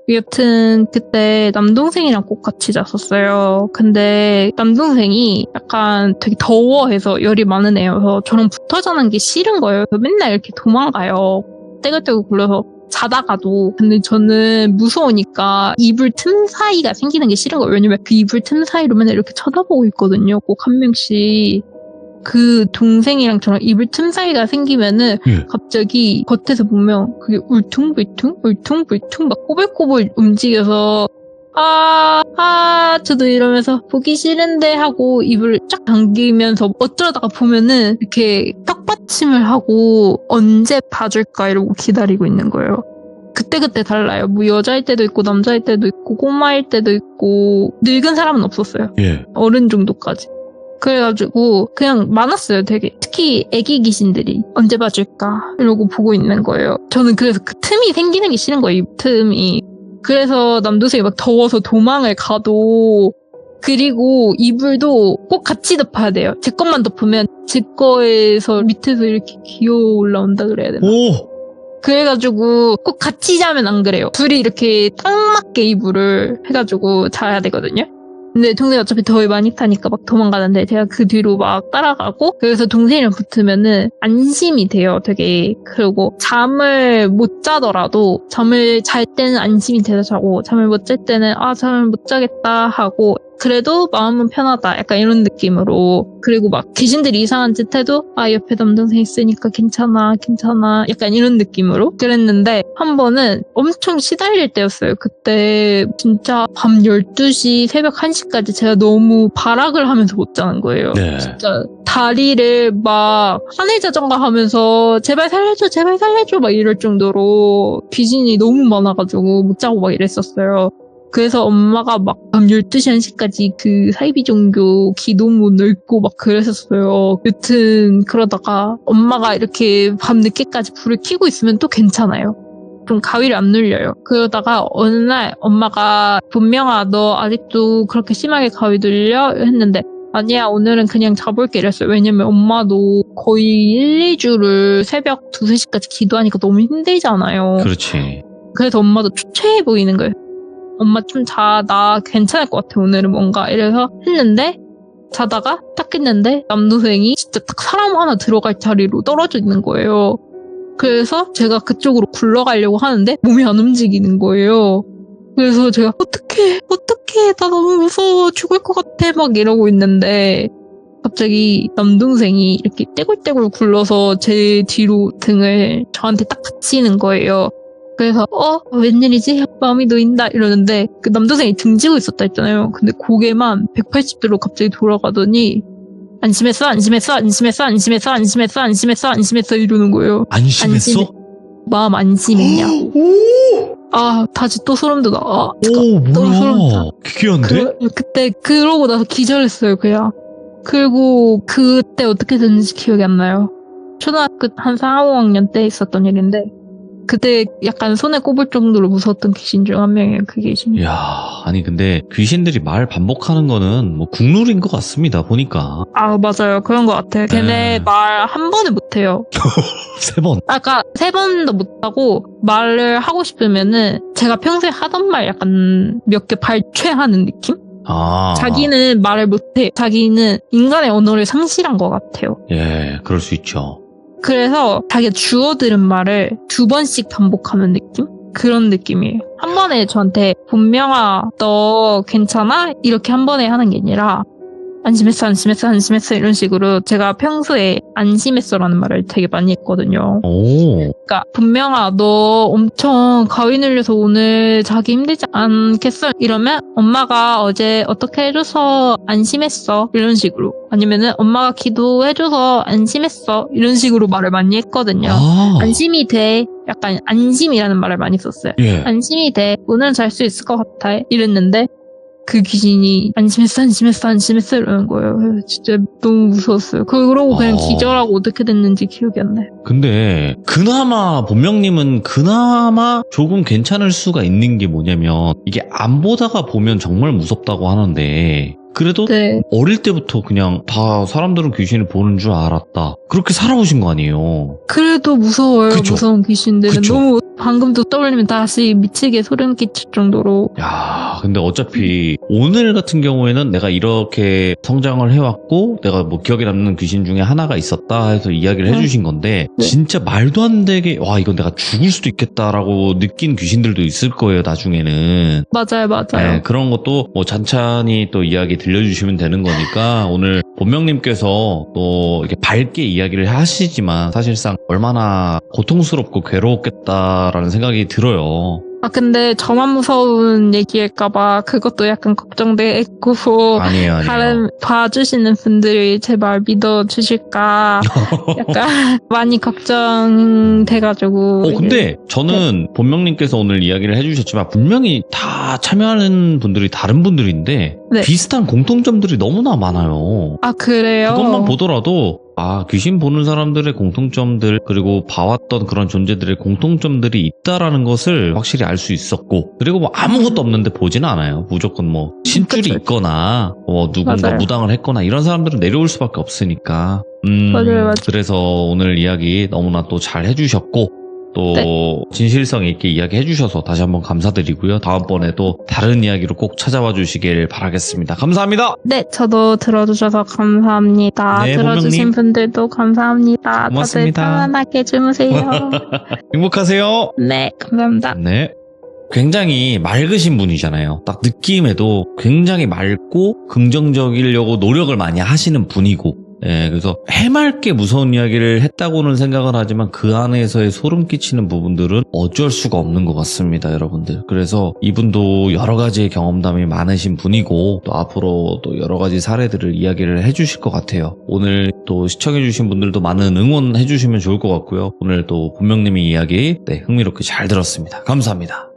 Speaker 2: 여튼 그때 남동생이랑 꼭 같이 잤었어요. 근데 남동생이 약간 되게 더워해서 열이 많은 애여서 저랑 붙어 자는 게 싫은 거예요. 그래서 맨날 이렇게 도망가요. 떼글떼글 굴러서 자다가도. 근데 저는 무서우니까 이불 틈 사이가 생기는 게 싫은 거예요. 왜냐면 그 이불 틈 사이로 맨날 이렇게 쳐다보고 있거든요. 꼭 한 명씩. 그 동생이랑 저랑 이불 틈 사이가 생기면은
Speaker 1: 예.
Speaker 2: 갑자기 겉에서 보면 그게 울퉁불퉁 막 꼬불꼬불 움직여서 저도 이러면서 보기 싫은데 하고 입을 쫙 당기면서 어쩌다가 보면은 이렇게 떡받침을 하고 언제 봐줄까 이러고 기다리고 있는 거예요. 그때그때 달라요. 뭐 여자일 때도 있고 남자일 때도 있고 꼬마일 때도 있고 늙은 사람은 없었어요.
Speaker 1: 예.
Speaker 2: 어른 정도까지. 그래가지고 그냥 많았어요. 되게 특히 애기 귀신들이 언제 봐줄까 이러고 보고 있는 거예요. 저는 그래서 그 틈이 생기는 게 싫은 거예요. 이 틈이. 그래서 남동생이 막 더워서 도망을 가도 그리고 이불도 꼭 같이 덮어야 돼요. 제 것만 덮으면 제 거에서 밑에서 이렇게 기어 올라온다 그래야 되나?
Speaker 1: 오!
Speaker 2: 그래가지고 꼭 같이 자면 안 그래요. 둘이 이렇게 딱 맞게 이불을 해가지고 자야 되거든요. 근데 동생이 어차피 더위 많이 타니까 막 도망가는데 제가 그 뒤로 막 따라가고 그래서 동생이랑 붙으면은 안심이 돼요 되게. 그리고 잠을 못 자더라도 잠을 잘 때는 안심이 돼서 자고 잠을 못 잘 때는 잠을 못 자겠다 하고 그래도 마음은 편하다 약간 이런 느낌으로. 그리고 막 귀신들이 이상한 짓 해도 옆에 남동생 있으니까 괜찮아 약간 이런 느낌으로 그랬는데 한 번은 엄청 시달릴 때였어요. 그때 진짜 밤 12시 새벽 1시까지 제가 너무 발악을 하면서 못 자는 거예요.
Speaker 1: 네.
Speaker 2: 진짜 다리를 막 하늘 자전거 하면서 제발 살려줘 막 이럴 정도로 귀신이 너무 많아가지고 못 자고 막 이랬었어요. 그래서 엄마가 막 밤 12시 1시까지 그 사이비 종교 기도문 읽고 막 그랬었어요. 여튼 그러다가 엄마가 이렇게 밤 늦게까지 불을 켜고 있으면 또 괜찮아요. 좀 가위를 안 눌려요. 그러다가 어느 날 엄마가 분명아 너 아직도 그렇게 심하게 가위 눌려? 했는데 아니야 오늘은 그냥 자볼게 이랬어요. 왜냐면 엄마도 거의 1, 2주를 새벽 2, 3시까지 기도하니까 너무 힘들잖아요.
Speaker 1: 그렇지.
Speaker 2: 그래서 엄마도 추체해 보이는 거예요. 엄마 좀 자, 나 괜찮을 것 같아 오늘은 뭔가 이래서 했는데 자다가 딱 했는데 남동생이 진짜 딱 사람 하나 들어갈 자리로 떨어져 있는 거예요. 그래서 제가 그쪽으로 굴러가려고 하는데 몸이 안 움직이는 거예요. 그래서 제가 어떡해 나 너무 무서워 죽을 것 같아 막 이러고 있는데 갑자기 남동생이 이렇게 떼굴떼굴 굴러서 제 뒤로 등을 저한테 딱 받치는 거예요. 그래서 웬일이지? 마음이 놓인다 이러는데 그 남동생이 등지고 있었다 했잖아요. 근데 고개만 180도로 갑자기 돌아가더니 안심했어 이러는 거예요.
Speaker 1: 안심했어?
Speaker 2: 마음 안심했냐? 다시 또 소름 돋아.
Speaker 1: 오,
Speaker 2: 소름
Speaker 1: 뭐야.
Speaker 2: 돋아.
Speaker 1: 기괴한데?
Speaker 2: 그때 그러고 나서 기절했어요 그냥. 그리고 그때 어떻게 됐는지 기억이 안 나요. 초등학교 한 4, 5학년 때 있었던 일인데 그때 약간 손에 꼽을 정도로 무서웠던 귀신 중 한 명이에요. 그 귀신이.
Speaker 1: 이야, 아니 근데 귀신들이 말 반복하는 거는 뭐 국룰인 것 같습니다. 보니까.
Speaker 2: 아 맞아요. 그런 것 같아요. 걔네
Speaker 1: 네.
Speaker 2: 말 한 번에 못해요.
Speaker 1: 3번.
Speaker 2: 아까 3번도 못하고 말을 하고 싶으면은 제가 평소에 하던 말 약간 몇 개 발췌하는 느낌?
Speaker 1: 아.
Speaker 2: 자기는 말을 못해. 자기는 인간의 언어를 상실한 것 같아요.
Speaker 1: 예, 그럴 수 있죠.
Speaker 2: 그래서 자기가 주워 들은 말을 2번씩 반복하는 느낌? 그런 느낌이에요. 한 번에 저한테 본명아 너 괜찮아? 이렇게 한 번에 하는 게 아니라 안심했어 안심했어 안심했어 이런 식으로 제가 평소에 안심했어라는 말을 되게 많이 했거든요.
Speaker 1: 오.
Speaker 2: 그러니까 분명아 너 엄청 가위 눌려서 오늘 자기 힘들지 않겠어? 이러면 엄마가 어제 어떻게 해줘서 안심했어 이런 식으로 아니면은 엄마가 기도해줘서 안심했어 이런 식으로 말을 많이 했거든요.
Speaker 1: 아.
Speaker 2: 안심이 돼. 약간 안심이라는 말을 많이 썼어요.
Speaker 1: 예.
Speaker 2: 안심이 돼. 오늘은 잘 수 있을 것 같아. 이랬는데 그 귀신이 안심했어 안심했어 안심했어 이러는 거예요. 진짜 너무 무서웠어요. 그러고 그냥 기절하고 어떻게 됐는지 기억이 안 나요.
Speaker 1: 근데 그나마 본명님은 그나마 조금 괜찮을 수가 있는 게 뭐냐면 이게 안 보다가 보면 정말 무섭다고 하는데 그래도
Speaker 2: 네.
Speaker 1: 어릴 때부터 그냥 다 사람들은 귀신을 보는 줄 알았다. 그렇게 살아오신 거 아니에요.
Speaker 2: 그래도 무서워요.
Speaker 1: 그쵸?
Speaker 2: 무서운 귀신들은.
Speaker 1: 그쵸?
Speaker 2: 너무 방금도 떠올리면 다시 미치게 소름 끼칠 정도로.
Speaker 1: 야, 근데 어차피 오늘 같은 경우에는 내가 이렇게 성장을 해왔고 내가 뭐 기억에 남는 귀신 중에 하나가 있었다 해서 이야기를 해주신 건데
Speaker 2: 네.
Speaker 1: 진짜 말도 안 되게 와 이건 내가 죽을 수도 있겠다라고 느낀 귀신들도 있을 거예요 나중에는.
Speaker 2: 맞아요.
Speaker 1: 네, 그런 것도 뭐 잔잔히 또 이야기 들려주시면 되는 거니까 오늘 본명님께서 또 이렇게 밝게 이야기를 하시지만 사실상 얼마나 고통스럽고 괴로웠겠다라는 생각이 들어요.
Speaker 2: 아, 근데 저만 무서운 얘기일까봐 그것도 약간 걱정되고.
Speaker 1: 아니에요.
Speaker 2: 다른 봐주시는 분들이 제 말 믿어주실까. 약간 많이 걱정돼가지고.
Speaker 1: 근데 저는 본명님께서 오늘 이야기를 해주셨지만 분명히 다 참여하는 분들이 다른 분들인데
Speaker 2: 네.
Speaker 1: 비슷한 공통점들이 너무나 많아요.
Speaker 2: 아, 그래요?
Speaker 1: 그것만 보더라도 귀신 보는 사람들의 공통점들 그리고 봐왔던 그런 존재들의 공통점들이 있다라는 것을 확실히 알 수 있었고 그리고 뭐 아무것도 없는데 보지는 않아요. 무조건 뭐 신줄이
Speaker 2: 그쵸.
Speaker 1: 있거나 뭐 누군가
Speaker 2: 맞아요.
Speaker 1: 무당을 했거나 이런 사람들은 내려올 수밖에 없으니까
Speaker 2: 맞아요.
Speaker 1: 그래서 오늘 이야기 너무나 또 잘 해주셨고 또
Speaker 2: 네.
Speaker 1: 진실성 있게 이야기 해주셔서 다시 한번 감사드리고요. 다음번에도 다른 이야기로 꼭 찾아와 주시길 바라겠습니다. 감사합니다.
Speaker 2: 네, 저도 들어주셔서 감사합니다.
Speaker 1: 네,
Speaker 2: 들어주신
Speaker 1: 본명님.
Speaker 2: 분들도 감사합니다.
Speaker 1: 고맙습니다.
Speaker 2: 다들 편안하게 주무세요.
Speaker 1: 행복하세요.
Speaker 2: 네, 감사합니다.
Speaker 1: 네. 굉장히 맑으신 분이잖아요. 딱 느낌에도 굉장히 맑고 긍정적이려고 노력을 많이 하시는 분이고 그래서 해맑게 무서운 이야기를 했다고는 생각을 하지만 그 안에서의 소름 끼치는 부분들은 어쩔 수가 없는 것 같습니다, 여러분들. 그래서 이분도 여러 가지의 경험담이 많으신 분이고 또 앞으로 또 여러 가지 사례들을 이야기를 해주실 것 같아요. 오늘 또 시청해주신 분들도 많은 응원해주시면 좋을 것 같고요. 오늘 또 본명님의 이야기 흥미롭게 잘 들었습니다. 감사합니다.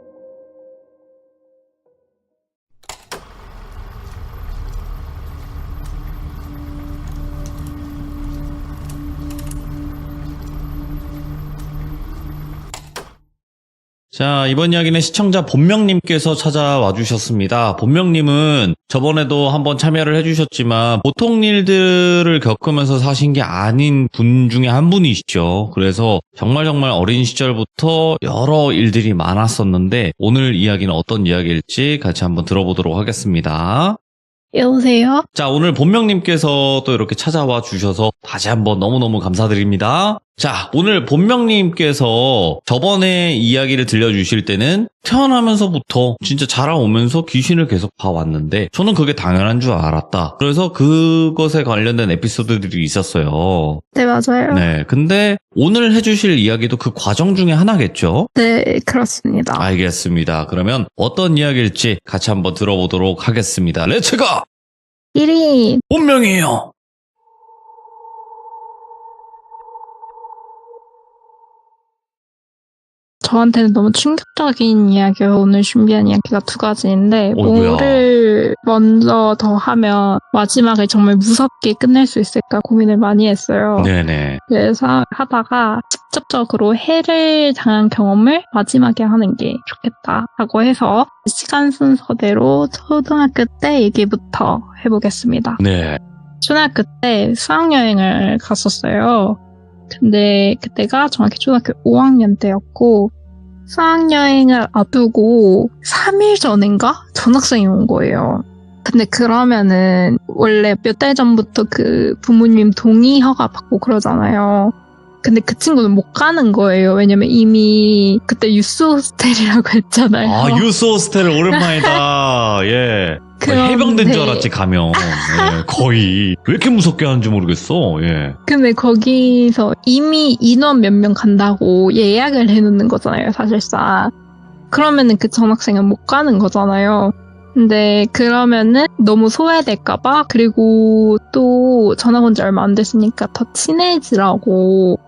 Speaker 1: 자, 이번 이야기는 시청자 본명님께서 찾아와 주셨습니다. 본명님은 저번에도 한번 참여를 해주셨지만 보통 일들을 겪으면서 사신 게 아닌 분 중에 한 분이시죠. 그래서 정말 어린 시절부터 여러 일들이 많았었는데 오늘 이야기는 어떤 이야기일지 같이 한번 들어보도록 하겠습니다.
Speaker 2: 여보세요?
Speaker 1: 자, 오늘 본명님께서 또 이렇게 찾아와 주셔서 다시 한번 너무너무 감사드립니다. 자, 오늘 본명님께서 저번에 이야기를 들려주실 때는 태어나면서부터 진짜 자라오면서 귀신을 계속 봐왔는데 저는 그게 당연한 줄 알았다. 그래서 그것에 관련된 에피소드들이 있었어요.
Speaker 2: 네, 맞아요.
Speaker 1: 네, 근데 오늘 해주실 이야기도 그 과정 중에 하나겠죠?
Speaker 2: 네, 그렇습니다.
Speaker 1: 알겠습니다. 그러면 어떤 이야기일지 같이 한번 들어보도록 하겠습니다. 렛츠고!
Speaker 2: 1위.
Speaker 1: 본명이에요.
Speaker 2: 저한테는 너무 충격적인 이야기예요. 오늘 준비한 이야기가 두 가지인데
Speaker 1: 어이구야.
Speaker 2: 뭐를 먼저 더 하면 마지막에 정말 무섭게 끝낼 수 있을까 고민을 많이 했어요.
Speaker 1: 네네.
Speaker 2: 그래서 하다가 직접적으로 해를 당한 경험을 마지막에 하는 게 좋겠다라고 해서 시간 순서대로 초등학교 때 얘기부터 해보겠습니다.
Speaker 1: 네.
Speaker 2: 초등학교 때 수학여행을 갔었어요. 근데 그때가 정확히 초등학교 5학년 때였고 수학여행을 앞두고 3일 전인가 전학생이 온 거예요. 근데 그러면은 원래 몇 달 전부터 그 부모님 동의 허가 받고 그러잖아요. 근데 그 친구는 못 가는 거예요. 왜냐면 이미 그때 유스 호스텔이라고 했잖아요.
Speaker 1: 아, 유스 호스텔 오랜만이다. 예. 해병된 줄 알았지, 가면. 예, 거의. 왜 이렇게 무섭게 하는지 모르겠어. 예.
Speaker 2: 근데 거기서 이미 인원 몇 명 간다고 예약을 해놓는 거잖아요, 사실상. 그러면은 그 전학생은 못 가는 거잖아요. 근데 그러면은 너무 소외될까봐, 그리고 또 전학 온 지 얼마 안 됐으니까 더 친해지라고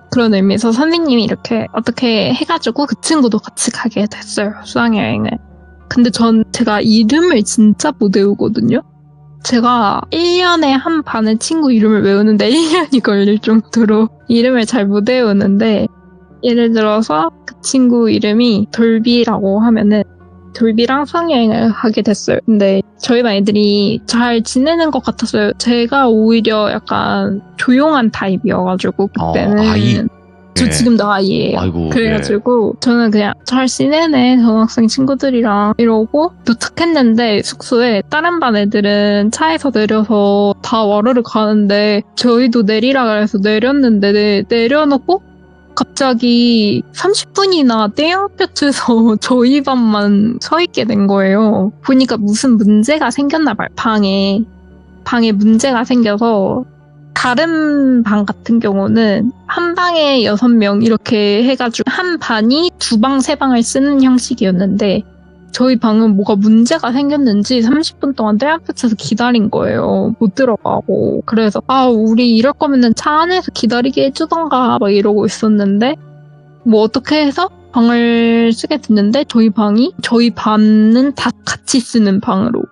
Speaker 2: 그런 의미에서 선생님이 이렇게 어떻게 해가지고 그 친구도 같이 가게 됐어요, 수학여행을. 근데 제가 이름을 진짜 못 외우거든요? 제가 1년에 한 반의 친구 이름을 외우는데 1년이 걸릴 정도로 이름을 잘 못 외우는데, 예를 들어서 그 친구 이름이 돌비라고 하면은 돌비랑 수학여행을 하게 됐어요. 근데 저희 반 애들이 잘 지내는 것 같았어요. 제가 오히려 약간 조용한 타입이어가지고 그때는.
Speaker 1: 아이.
Speaker 2: 저
Speaker 1: 네.
Speaker 2: 지금도 아이예요.
Speaker 1: 아이고,
Speaker 2: 그래가지고 저는 그냥 잘 지내네 전학생 친구들이랑 이러고 도착했는데, 숙소에 다른 반 애들은 차에서 내려서 다 와르르 가는데 저희도 내리라 그래서 내렸는데 내려놓고 갑자기 30분이나 땡볕에서 저희 반만 서 있게 된 거예요. 보니까 무슨 문제가 생겼나 봐요. 방에 문제가 생겨서. 다른 방 같은 경우는 한 방에 6명 이렇게 해가지고 한 반이 2방, 3방을 쓰는 형식이었는데 저희 방은 뭐가 문제가 생겼는지 30분 동안 떼약볕에서 기다린 거예요. 못 들어가고. 그래서 우리 이럴 거면은 차 안에서 기다리게 해주던가 막 이러고 있었는데, 뭐 어떻게 해서 방을 쓰게 됐는데 저희 반은 다 같이 쓰는 방으로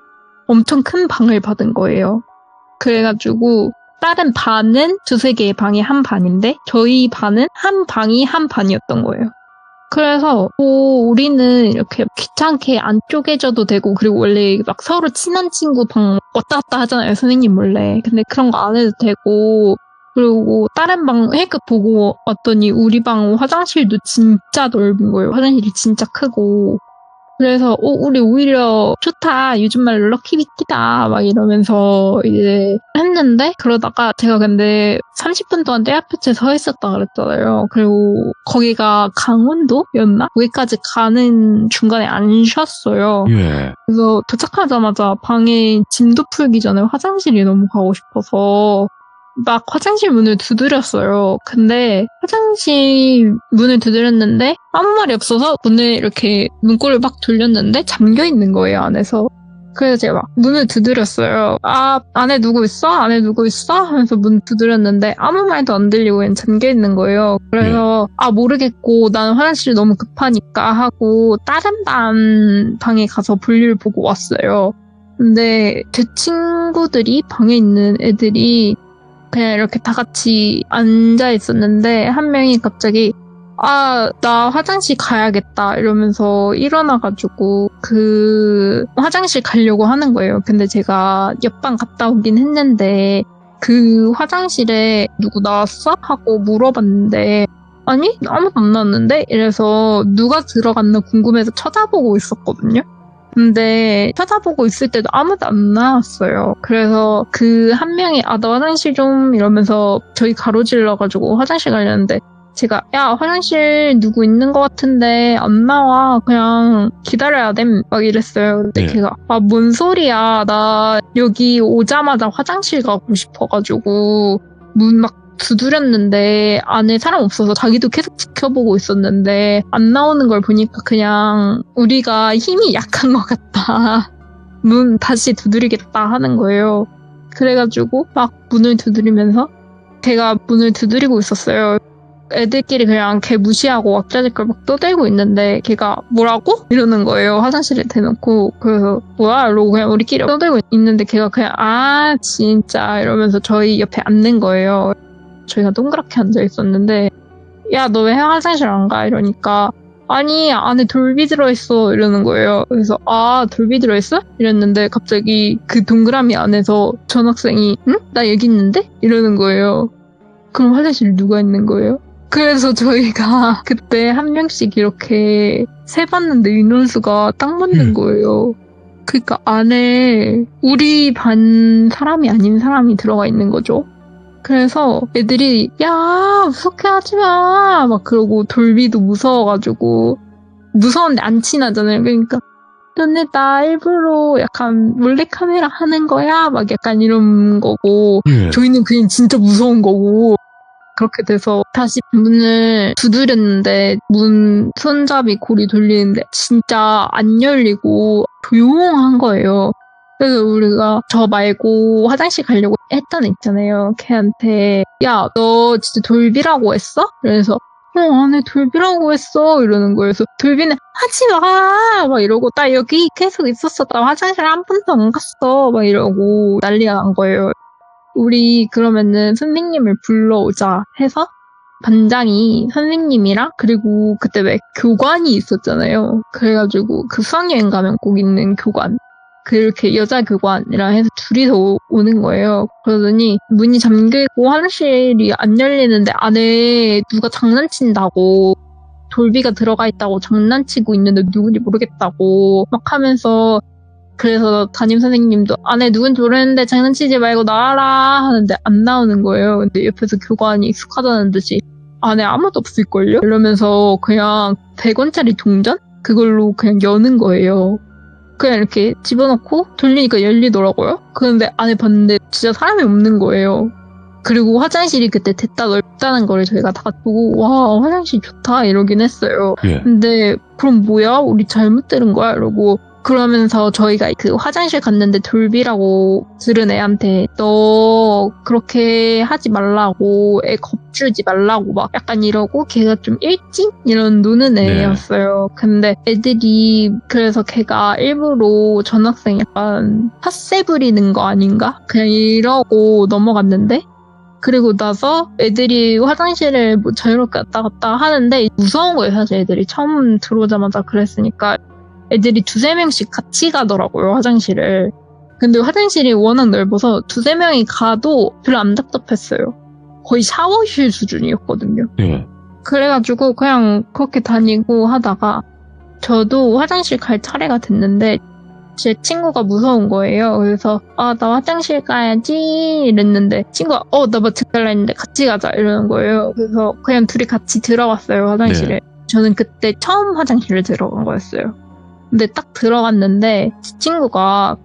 Speaker 2: 엄청 큰 방을 받은 거예요. 그래가지고 다른 반은 2-3개의 방이 한 반인데 저희 반은 한 방이 한 반이었던 거예요. 그래서 우리는 이렇게 귀찮게 안 쪼개져도 되고, 그리고 원래 막 서로 친한 친구 방 왔다 갔다 하잖아요, 선생님 몰래. 근데 그런 거 안 해도 되고, 그리고 다른 방 보고 왔더니 우리 방 화장실도 진짜 넓은 거예요. 화장실이 진짜 크고. 그래서 우리 오히려 좋다, 요즘 말로 럭키비키다 막 이러면서 이제 했는데, 그러다가 제가 근데 30분 동안 떼약볕에 서 있었다 그랬잖아요. 그리고 거기가 강원도였나? 거기까지 가는 중간에 안 쉬었어요.
Speaker 1: 예.
Speaker 2: 그래서 도착하자마자 방에 짐도 풀기 전에 화장실이 너무 가고 싶어서 막 화장실 문을 두드렸어요. 근데 화장실 문을 두드렸는데 아무 말이 없어서 문을 이렇게 문고를 막 돌렸는데 잠겨 있는 거예요, 안에서. 그래서 제가 막 문을 두드렸어요. 안에 누구 있어? 안에 누구 있어? 하면서 문 두드렸는데 아무 말도 안 들리고 그냥 잠겨 있는 거예요. 그래서 모르겠고 나는 화장실이 너무 급하니까 하고 다른 방에 가서 볼일 보고 왔어요. 근데 제 친구들이, 방에 있는 애들이 그냥 이렇게 다 같이 앉아 있었는데 한 명이 갑자기 나 화장실 가야겠다 이러면서 일어나가지고 그 화장실 가려고 하는 거예요. 근데 제가 옆방 갔다 오긴 했는데 그 화장실에 누구 나왔어? 하고 물어봤는데 아니 아무도 안 나왔는데 이래서 누가 들어갔나 궁금해서 쳐다보고 있었거든요. 근데 쳐다보고 있을 때도 아무도 안 나왔어요. 그래서 그 한 명이 나 화장실 좀 이러면서 저희 가로질러가지고 화장실 가려는데 제가 화장실 누구 있는 것 같은데 안 나와, 그냥 기다려야 됨 막 이랬어요. 근데 걔가 뭔 소리야, 나 여기 오자마자 화장실 가고 싶어가지고 문 막 두드렸는데 안에 사람 없어서 자기도 계속 지켜보고 있었는데 안 나오는 걸 보니까 그냥 우리가 힘이 약한 것 같다, 문 다시 두드리겠다 하는 거예요. 그래가지고 막 문을 두드리면서 걔가 문을 두드리고 있었어요. 애들끼리 그냥 걔 무시하고 왁자지껄 막 떠들고 있는데 걔가 뭐라고? 이러는 거예요. 화장실에 대놓고. 그래서 뭐야? 이러고 그냥 우리끼리 떠들고 있는데 걔가 그냥 아 진짜 이러면서 저희 옆에 앉는 거예요. 저희가 동그랗게 앉아 있었는데 야 너 왜 화장실 안 가? 이러니까 아니 안에 돌비 들어있어 이러는 거예요. 그래서 아 돌비 들어있어? 이랬는데 갑자기 그 동그라미 안에서 전학생이 응? 나 여기 있는데? 이러는 거예요. 그럼 화장실 누가 있는 거예요? 그래서 저희가 그때 한 명씩 이렇게 세봤는데 인원수가 딱 맞는 거예요. 그러니까 안에 우리 반 사람이 아닌 사람이 들어가 있는 거죠. 그래서 애들이 야 무섭게 하지마 막 그러고 돌비도 무서워가지고 무서운데 안 친하잖아요. 그러니까 너네 나 일부러 약간 몰래카메라 하는 거야? 막 약간 이런 거고 저희는 그냥 진짜 무서운 거고 그렇게 돼서 다시 문을 두드렸는데 문 손잡이 고리 돌리는데 진짜 안 열리고 조용한 거예요. 그래서 우리가 저 말고 화장실 가려고 했던 애 있잖아요. 걔한테 야 너 진짜 돌비라고 했어? 그래서 안에 돌비라고 했어 이러는 거예요. 그래서 돌비는 하지마 막 이러고 나 여기 계속 있었어. 나 화장실 한 번도 안 갔어 막 이러고 난리가 난 거예요. 우리 그러면은 선생님을 불러오자 해서 반장이 선생님이랑 그리고 그때 왜 교관이 있었잖아요. 그래가지고 그 수학여행 가면 꼭 있는 교관 그렇게 여자 교관이랑 해서 둘이서 오는 거예요. 그러더니 문이 잠기고 화장실이 안 열리는데 안에 누가 장난친다고 돌비가 들어가 있다고 장난치고 있는데 누군지 모르겠다고 막 하면서 그래서 담임 선생님도 안에 누군지 모르는데 장난치지 말고 나와라 하는데 안 나오는 거예요. 근데 옆에서 교관이 익숙하다는 듯이 안에 아무도 없을걸요? 이러면서 그냥 100원짜리 동전? 그걸로 그냥 여는 거예요. 그냥 이렇게 집어넣고 돌리니까 열리더라고요. 그런데 안에 봤는데 진짜 사람이 없는 거예요. 그리고 화장실이 그때 됐다 넓다는 거를 저희가 다 보고 와 화장실 좋다 이러긴 했어요. 근데 그럼 뭐야? 우리 잘못 들은 거야? 이러고 그러면서 저희가 그 화장실 갔는데 돌비라고 들은 애한테 너 그렇게 하지 말라고 애 겁주지 말라고 막 약간 이러고 걔가 좀 일찍 이런 노는 애였어요. 근데 애들이 그래서 걔가 일부러 전학생 약간 핫세 부리는 거 아닌가? 그냥 이러고 넘어갔는데 그리고 나서 애들이 화장실을 뭐 자유롭게 왔다 갔다 하는데 무서운 거예요. 사실 애들이 처음 들어오자마자 그랬으니까 애들이 2-3명씩 같이 가더라고요, 화장실을. 근데 화장실이 워낙 넓어서 2-3명이 가도 별로 안 답답했어요. 거의 샤워실 수준이었거든요. 그래가지고 그냥 그렇게 다니고 하다가 저도 화장실 갈 차례가 됐는데 제 친구가 무서운 거예요. 그래서 나 화장실 가야지 이랬는데 친구가 나 마치 갈라 했는데 같이 가자 이러는 거예요. 그래서 그냥 둘이 같이 들어갔어요, 화장실에. 저는 그때 처음 화장실을 들어간 거였어요. 근데 딱 들어갔는데 제 친구가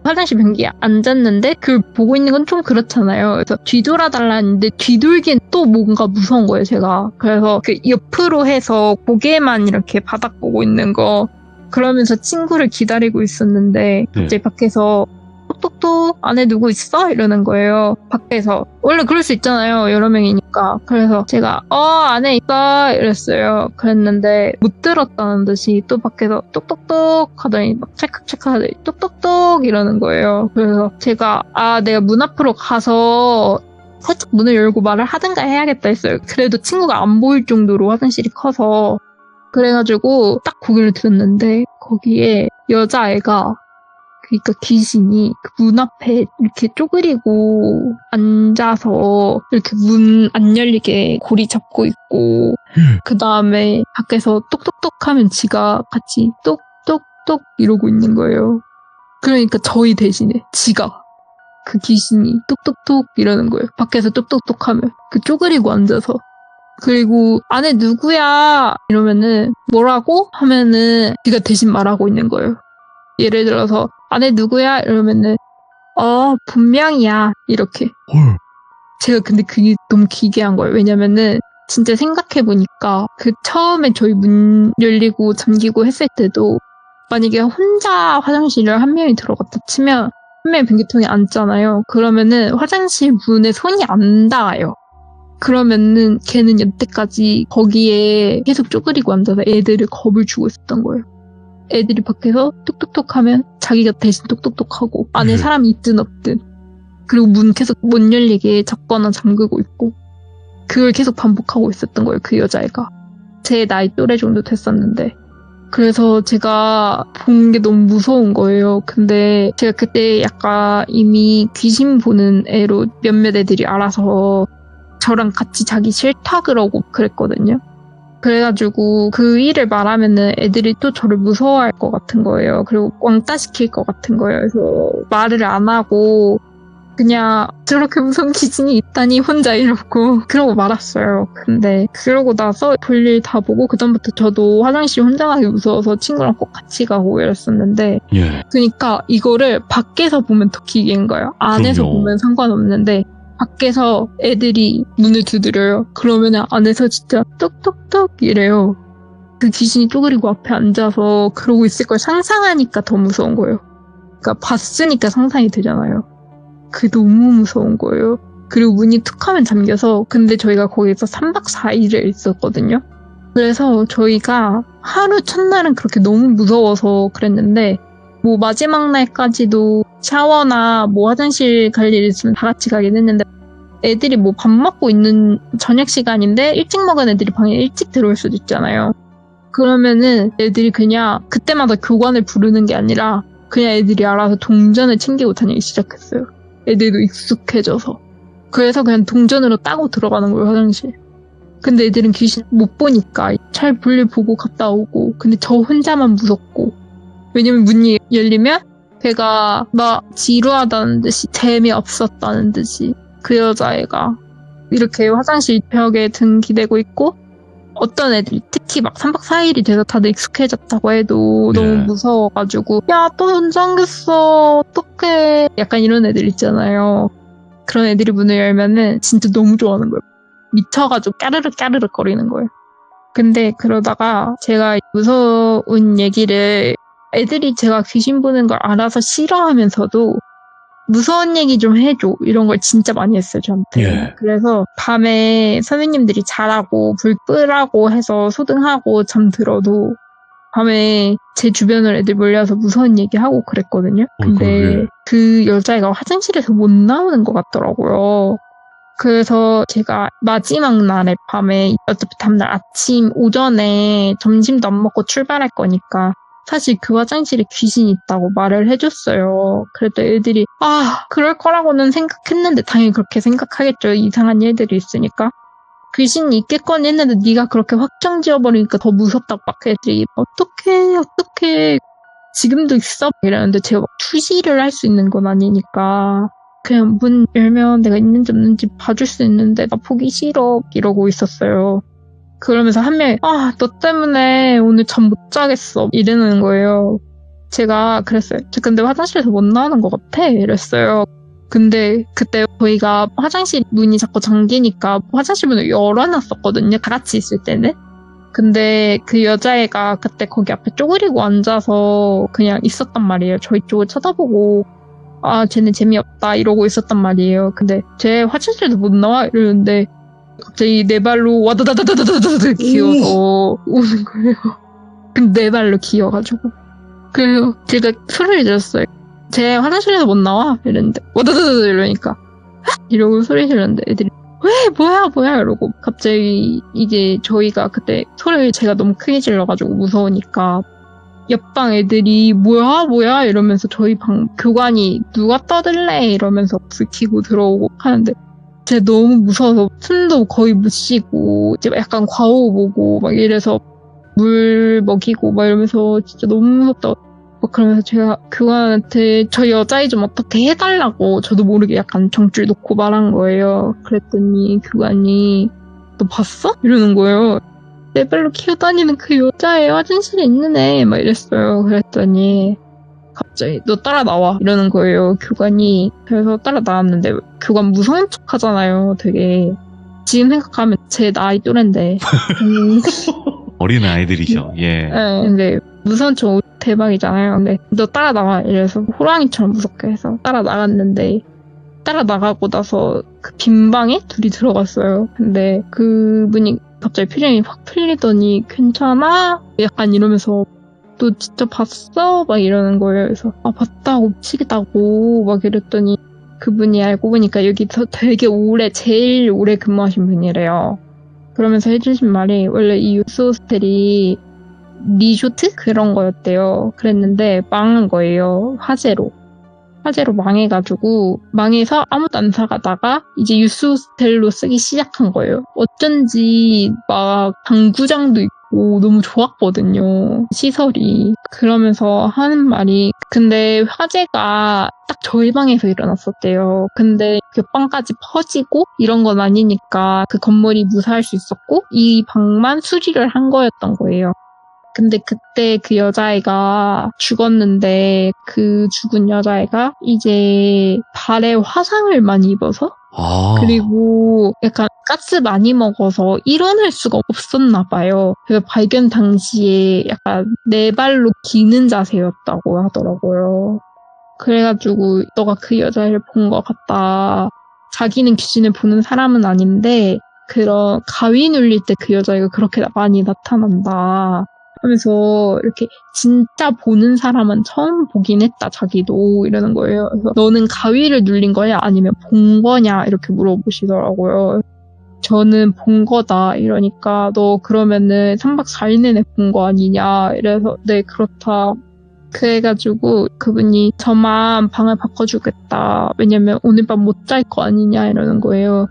Speaker 2: 화장실 변기에 앉았는데 그걸 보고 있는 건 좀 그렇잖아요. 그래서 뒤돌아달라 했는데 뒤돌기엔 또 뭔가 무서운 거예요, 제가. 그래서 그 옆으로 해서 고개만 이렇게 바닥 보고 있는 거 그러면서 친구를 기다리고 있었는데 갑자기 밖에서 똑똑똑 안에 누구 있어? 이러는 거예요. 밖에서. 원래 그럴 수 있잖아요. 여러 명이니까. 그래서 제가 안에 있어 이랬어요. 그랬는데 못 들었다는 듯이 또 밖에서 똑똑똑 하더니 막 찰칵찰칵 하더니 똑똑똑 이러는 거예요. 그래서 제가 내가 문 앞으로 가서 살짝 문을 열고 말을 하든가 해야겠다 했어요. 그래도 친구가 안 보일 정도로 화장실이 커서 그래가지고 딱 고개를 들었는데 거기에 여자애가 그러니까 귀신이 그 문 앞에 이렇게 쪼그리고 앉아서 이렇게 문 안 열리게 고리 잡고 있고 그 다음에 밖에서 똑똑똑 하면 지가 같이 똑똑똑 이러고 있는 거예요. 그러니까 저희 대신에 지가 그 귀신이 똑똑똑 이러는 거예요. 밖에서 똑똑똑 하면 그 쪼그리고 앉아서 그리고 안에 누구야 이러면은 뭐라고 하면은 지가 대신 말하고 있는 거예요. 예를 들어서 안에 누구야? 이러면은 분명이야 이렇게. 제가 근데 그게 너무 기괴한 거예요. 왜냐면은 진짜 생각해보니까 그 처음에 저희 문 열리고 잠기고 했을 때도 만약에 혼자 화장실을 한 명이 들어갔다 치면 한 명이 변기통에 앉잖아요. 그러면은 화장실 문에 손이 안 닿아요. 그러면은 걔는 여태까지 거기에 계속 쪼그리고 앉아서 애들을 겁을 주고 있었던 거예요. 애들이 밖에서 톡톡톡 하면 자기가 대신 톡톡톡 하고 안에 사람이 있든 없든, 그리고 문 계속 못 열리게 잡거나 잠그고 있고, 그걸 계속 반복하고 있었던 거예요. 그 여자애가. 제 나이 또래 정도 됐었는데. 그래서 제가 본 게 너무 무서운 거예요. 근데 제가 그때 약간 이미 귀신 보는 애로 몇몇 애들이 알아서 저랑 같이 자기 싫다 그러고 그랬거든요. 그래가지고 그 일을 말하면은 애들이 또 저를 무서워할 것 같은 거예요. 그리고 왕따 시킬 것 같은 거예요. 그래서 말을 안 하고 그냥 저렇게 무서운 귀신이 있다니 혼자 이러고 그러고 말았어요. 근데 그러고 나서 볼일 다 보고 그다음부터 저도 화장실 혼자 가기 무서워서 친구랑 꼭 같이 가고 이랬었는데,
Speaker 1: 예.
Speaker 2: 그러니까 이거를 밖에서 보면 더 기계인 거예요. 안에서
Speaker 1: 그럼요.
Speaker 2: 보면 상관없는데 밖에서 애들이 문을 두드려요. 그러면 안에서 진짜 똑똑똑 이래요. 그 귀신이 쪼그리고 앞에 앉아서 그러고 있을 걸 상상하니까 더 무서운 거예요. 그러니까 봤으니까 상상이 되잖아요. 그게 너무 무서운 거예요. 그리고 문이 툭 하면 잠겨서, 근데 저희가 거기서 3박 4일을 있었거든요. 그래서 저희가 하루 첫날은 그렇게 너무 무서워서 그랬는데, 뭐 마지막 날까지도 샤워나 뭐 화장실 갈 일 있으면 다 같이 가긴 했는데, 애들이 뭐 밥 먹고 있는 저녁 시간인데 일찍 먹은 애들이 방에 일찍 들어올 수도 있잖아요. 그러면은 애들이 그냥 그때마다 교관을 부르는 게 아니라 그냥 애들이 알아서 동전을 챙기고 다니기 시작했어요. 애들도 익숙해져서. 그래서 그냥 동전으로 따고 들어가는 거예요, 화장실. 근데 애들은 귀신 못 보니까 잘 볼일 보고 갔다 오고, 근데 저 혼자만 무섭고. 왜냐면 문이 열리면 걔가 막 지루하다는 듯이, 재미없었다는 듯이 그 여자애가 이렇게 화장실 벽에 등 기대고 있고, 어떤 애들이 특히 막 3박 4일이 돼서 다들 익숙해졌다고 해도
Speaker 1: 네.
Speaker 2: 너무 무서워가지고 야, 또 문 잠겼어 어떡해, 약간 이런 애들 있잖아요. 그런 애들이 문을 열면은 진짜 너무 좋아하는 거예요. 미쳐가지고 까르륵 까르륵 거리는 거예요. 근데 그러다가 제가 무서운 얘기를, 애들이 제가 귀신 보는 걸 알아서 싫어하면서도 무서운 얘기 좀 해줘 이런 걸 진짜 많이 했어요, 저한테.
Speaker 1: 예.
Speaker 2: 그래서 밤에 선생님들이 자라고 불 끄라고 해서 소등하고 잠들어도 밤에 제 주변으로 애들 몰려서 무서운 얘기하고 그랬거든요. 근데
Speaker 1: 예.
Speaker 2: 그 여자애가 화장실에서 못 나오는 것 같더라고요. 그래서 제가 마지막 날에 밤에, 어차피 다음날 아침 오전에 점심도 안 먹고 출발할 거니까 사실 그 화장실에 귀신이 있다고 말을 해줬어요. 그랬더니 애들이 그럴 거라고는 생각했는데, 당연히 그렇게 생각하겠죠. 이상한 일들이 있으니까. 귀신이 있겠거니 했는데 네가 그렇게 확정 지어버리니까 더 무섭다고 막 애들이 어떡해 지금도 있어? 이러는데 제가 막 투시를 할 수 있는 건 아니니까 그냥 문 열면 내가 있는지 없는지 봐줄 수 있는데 나 보기 싫어 이러고 있었어요. 그러면서 한 명이 너 때문에 오늘 잠 못 자겠어 이러는 거예요. 제가 그랬어요. 저 근데 화장실에서 못 나오는 것 같아 이랬어요. 근데 그때 저희가 화장실 문이 자꾸 잠기니까 화장실 문을 열어놨었거든요, 다 같이 있을 때는. 근데 그 여자애가 그때 거기 앞에 쪼그리고 앉아서 그냥 있었단 말이에요. 저희 쪽을 쳐다보고 쟤네 재미없다 이러고 있었단 말이에요. 근데 쟤 화장실에서 못 나와 이러는데 갑자기 네 발로 와다다다다다다다 기어서 오는 거예요. 근데 네 발로 기어가지고. 그래서 제가 소리를 질렀어요. 쟤 화장실에서 못 나와 이랬는데 와다다다다 이러니까 이러고 소리 질렀는데 애들이 왜 뭐야 이러고, 갑자기 이제 저희가 그때 소리를 제가 너무 크게 질러가지고 무서우니까 옆방 애들이 뭐야 이러면서 저희 방 교관이 누가 떠들래 이러면서 불 켜고 들어오고 하는데 제가 너무 무서워서 숨도 거의 못 쉬고 이제 약간 과호 보고 막 이래서 물 먹이고 막 이러면서 진짜 너무 무섭다. 막 그러면서 제가 교관한테 저 여자애 좀 어떻게 해달라고 저도 모르게 약간 정줄 놓고 말한 거예요. 그랬더니 교관이 너 봤어? 이러는 거예요. 내 발로 기어다니는 그 여자애 화장실에 있는 애 막 이랬어요. 그랬더니 갑자기 너 따라 나와 이러는 거예요, 교관이. 그래서 따라 나왔는데 교관 무서운 척 하잖아요, 되게. 지금 생각하면 제 나이 또래인데.
Speaker 1: 어린 아이들이죠. 예.
Speaker 2: 네, 근데 무서운 척 대박이잖아요. 근데 너 따라 나와 이래서 호랑이처럼 무섭게 해서 따라 나갔는데 따라 나가고 나서 그 빈 방에 둘이 들어갔어요. 근데 그분이 갑자기 표정이 확 풀리더니 괜찮아? 약간 이러면서 너 진짜 봤어? 막 이러는 거예요. 그래서 봤다고 미치겠다고 막 이랬더니 그분이 알고 보니까 여기서 되게 제일 오래 근무하신 분이래요. 그러면서 해주신 말이 원래 이 유스 호스텔이 리조트? 그런 거였대요. 그랬는데 망한 거예요. 화재로 망해가지고 망해서 아무도 안 사가다가 이제 유스 호스텔로 쓰기 시작한 거예요. 어쩐지 막 당구장도 있고 너무 좋았거든요. 시설이. 그러면서 하는 말이 근데 화재가 딱 저희 방에서 일어났었대요. 근데 옆방까지 퍼지고 이런 건 아니니까 그 건물이 무사할 수 있었고 이 방만 수리를 한 거였던 거예요. 근데 그때 그 여자애가 죽었는데 그 죽은 여자애가 이제 발에 화상을 많이 입어서 그리고 약간 가스 많이 먹어서 일어날 수가 없었나 봐요. 그래서 발견 당시에 약간 네 발로 기는 자세였다고 하더라고요. 그래가지고 너가 그 여자애를 본 것 같다. 자기는 귀신을 보는 사람은 아닌데 그런 가위 눌릴 때 그 여자애가 그렇게 많이 나타난다. 하면서 이렇게 진짜 보는 사람은 처음 보긴 했다 자기도 이러는 거예요. 그래서 너는 가위를 눌린 거야 아니면 본 거냐 이렇게 물어보시더라고요. 저는 본 거다 이러니까 너 그러면은 3박 4일 내내 본 거 아니냐 이래서 네 그렇다. 그래가지고 그분이 저만 방을 바꿔주겠다. 왜냐면 오늘 밤 못 잘 거 아니냐 이러는 거예요.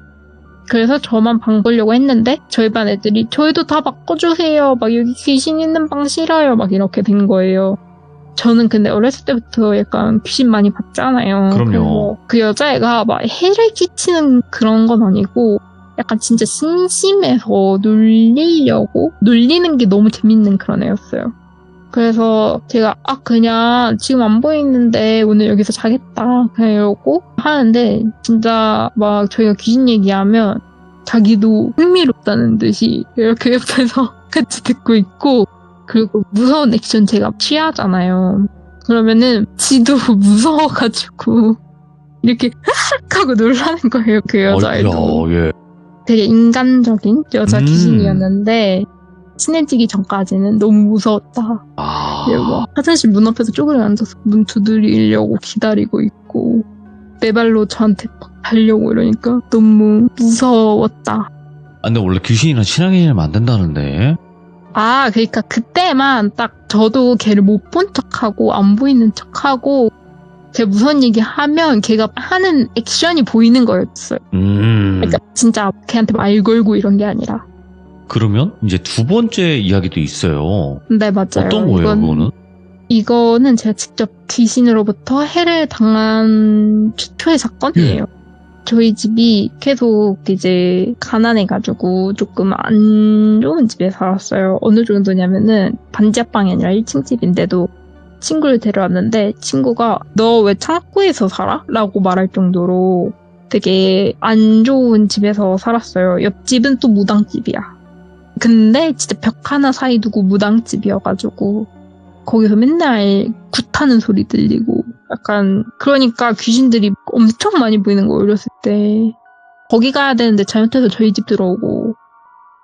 Speaker 2: 그래서 저만 방 보려고 했는데 저희 반 애들이 저희도 다 바꿔주세요. 막 여기 귀신 있는 방 싫어요. 막 이렇게 된 거예요. 저는 근데 어렸을 때부터 약간 귀신 많이 봤잖아요.
Speaker 1: 그럼요.
Speaker 2: 그 여자애가 막 해를 끼치는 그런 건 아니고 약간 진짜 심심해서 놀리는 게 너무 재밌는 그런 애였어요. 그래서 제가 그냥 지금 안 보이는데 오늘 여기서 자겠다 그냥 이러고 하는데 진짜 막 저희가 귀신 얘기하면 자기도 흥미롭다는 듯이 이렇게 옆에서 같이 듣고 있고 그리고 무서운 액션 제가 취하잖아요. 그러면은 지도 무서워가지고 이렇게 하고 놀라는 거예요. 그 여자애도.
Speaker 1: 예.
Speaker 2: 되게 인간적인 여자 귀신이었는데 친해지기 전까지는 너무 무서웠다. 그리고 화장실 문 앞에서 쪼그려 앉아서 문 두드리려고 기다리고 있고 내 발로 저한테 막 달려고 이러니까 너무 무서웠다.
Speaker 1: 근데 원래 귀신이랑 친하게 지내면 안 된다는데.
Speaker 2: 그러니까 그때만 딱 저도 걔를 못 본 척하고 안 보이는 척하고 걔 무서운 얘기 하면 걔가 하는 액션이 보이는 거였어요. 그러니까 진짜 걔한테 말 걸고 이런 게 아니라.
Speaker 1: 그러면 이제 두 번째 이야기도 있어요.
Speaker 2: 네, 맞아요.
Speaker 1: 어떤 거예요, 그거는?
Speaker 2: 이거는 제가 직접 귀신으로부터 해를 당한 최초의 사건이에요. 저희 집이 계속 이제 가난해가지고 조금 안 좋은 집에 살았어요. 어느 정도냐면은 반지하방이 아니라 1층 집인데도 친구를 데려왔는데 친구가 너 왜 창고에서 살아? 라고 말할 정도로 되게 안 좋은 집에서 살았어요. 옆집은 또 무당집이야. 근데 진짜 벽 하나 사이 두고 무당집이어가지고 거기서 맨날 굿하는 소리 들리고 약간 그러니까 귀신들이 엄청 많이 보이는 거예요. 어렸을 때. 거기 가야 되는데 잘못해서 저희 집 들어오고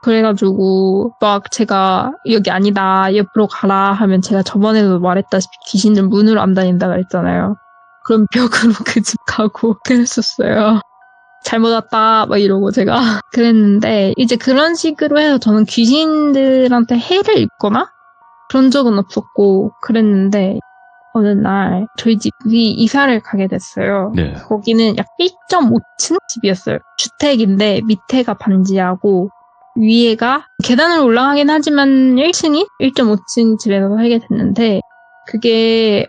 Speaker 2: 그래가지고 막 제가 여기 아니다 옆으로 가라 하면 제가 저번에도 말했다시피 귀신들 문으로 안 다닌다 그랬잖아요. 그럼 벽으로 그 집 가고 그랬었어요. 잘못 왔다 막 이러고 제가 그랬는데 이제 그런 식으로 해서 저는 귀신들한테 해를 입거나 그런 적은 없었고 그랬는데 어느 날 저희 집이 이사를 가게 됐어요.
Speaker 1: 네.
Speaker 2: 거기는 약 1.5층 집이었어요. 주택인데 밑에가 반지하고 위에가 계단을 올라가긴 하지만 1층인 1.5층 집에서 살게 됐는데 그게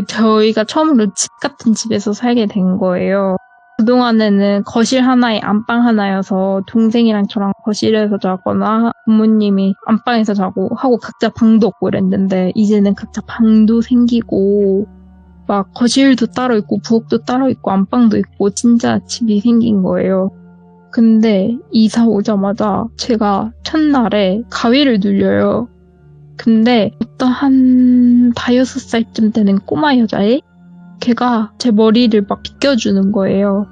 Speaker 2: 저희가 처음으로 집 같은 집에서 살게 된 거예요. 그동안에는 거실 하나에 안방 하나여서 동생이랑 저랑 거실에서 자거나 부모님이 안방에서 자고 하고 각자 방도 없고 이랬는데 이제는 각자 방도 생기고 막 거실도 따로 있고 부엌도 따로 있고 안방도 있고 진짜 집이 생긴 거예요. 근데 이사 오자마자 제가 첫날에 가위를 눌려요. 근데 어떤 한 5-6살쯤 되는 꼬마 여자애? 걔가 제 머리를 막 빗겨주는 거예요.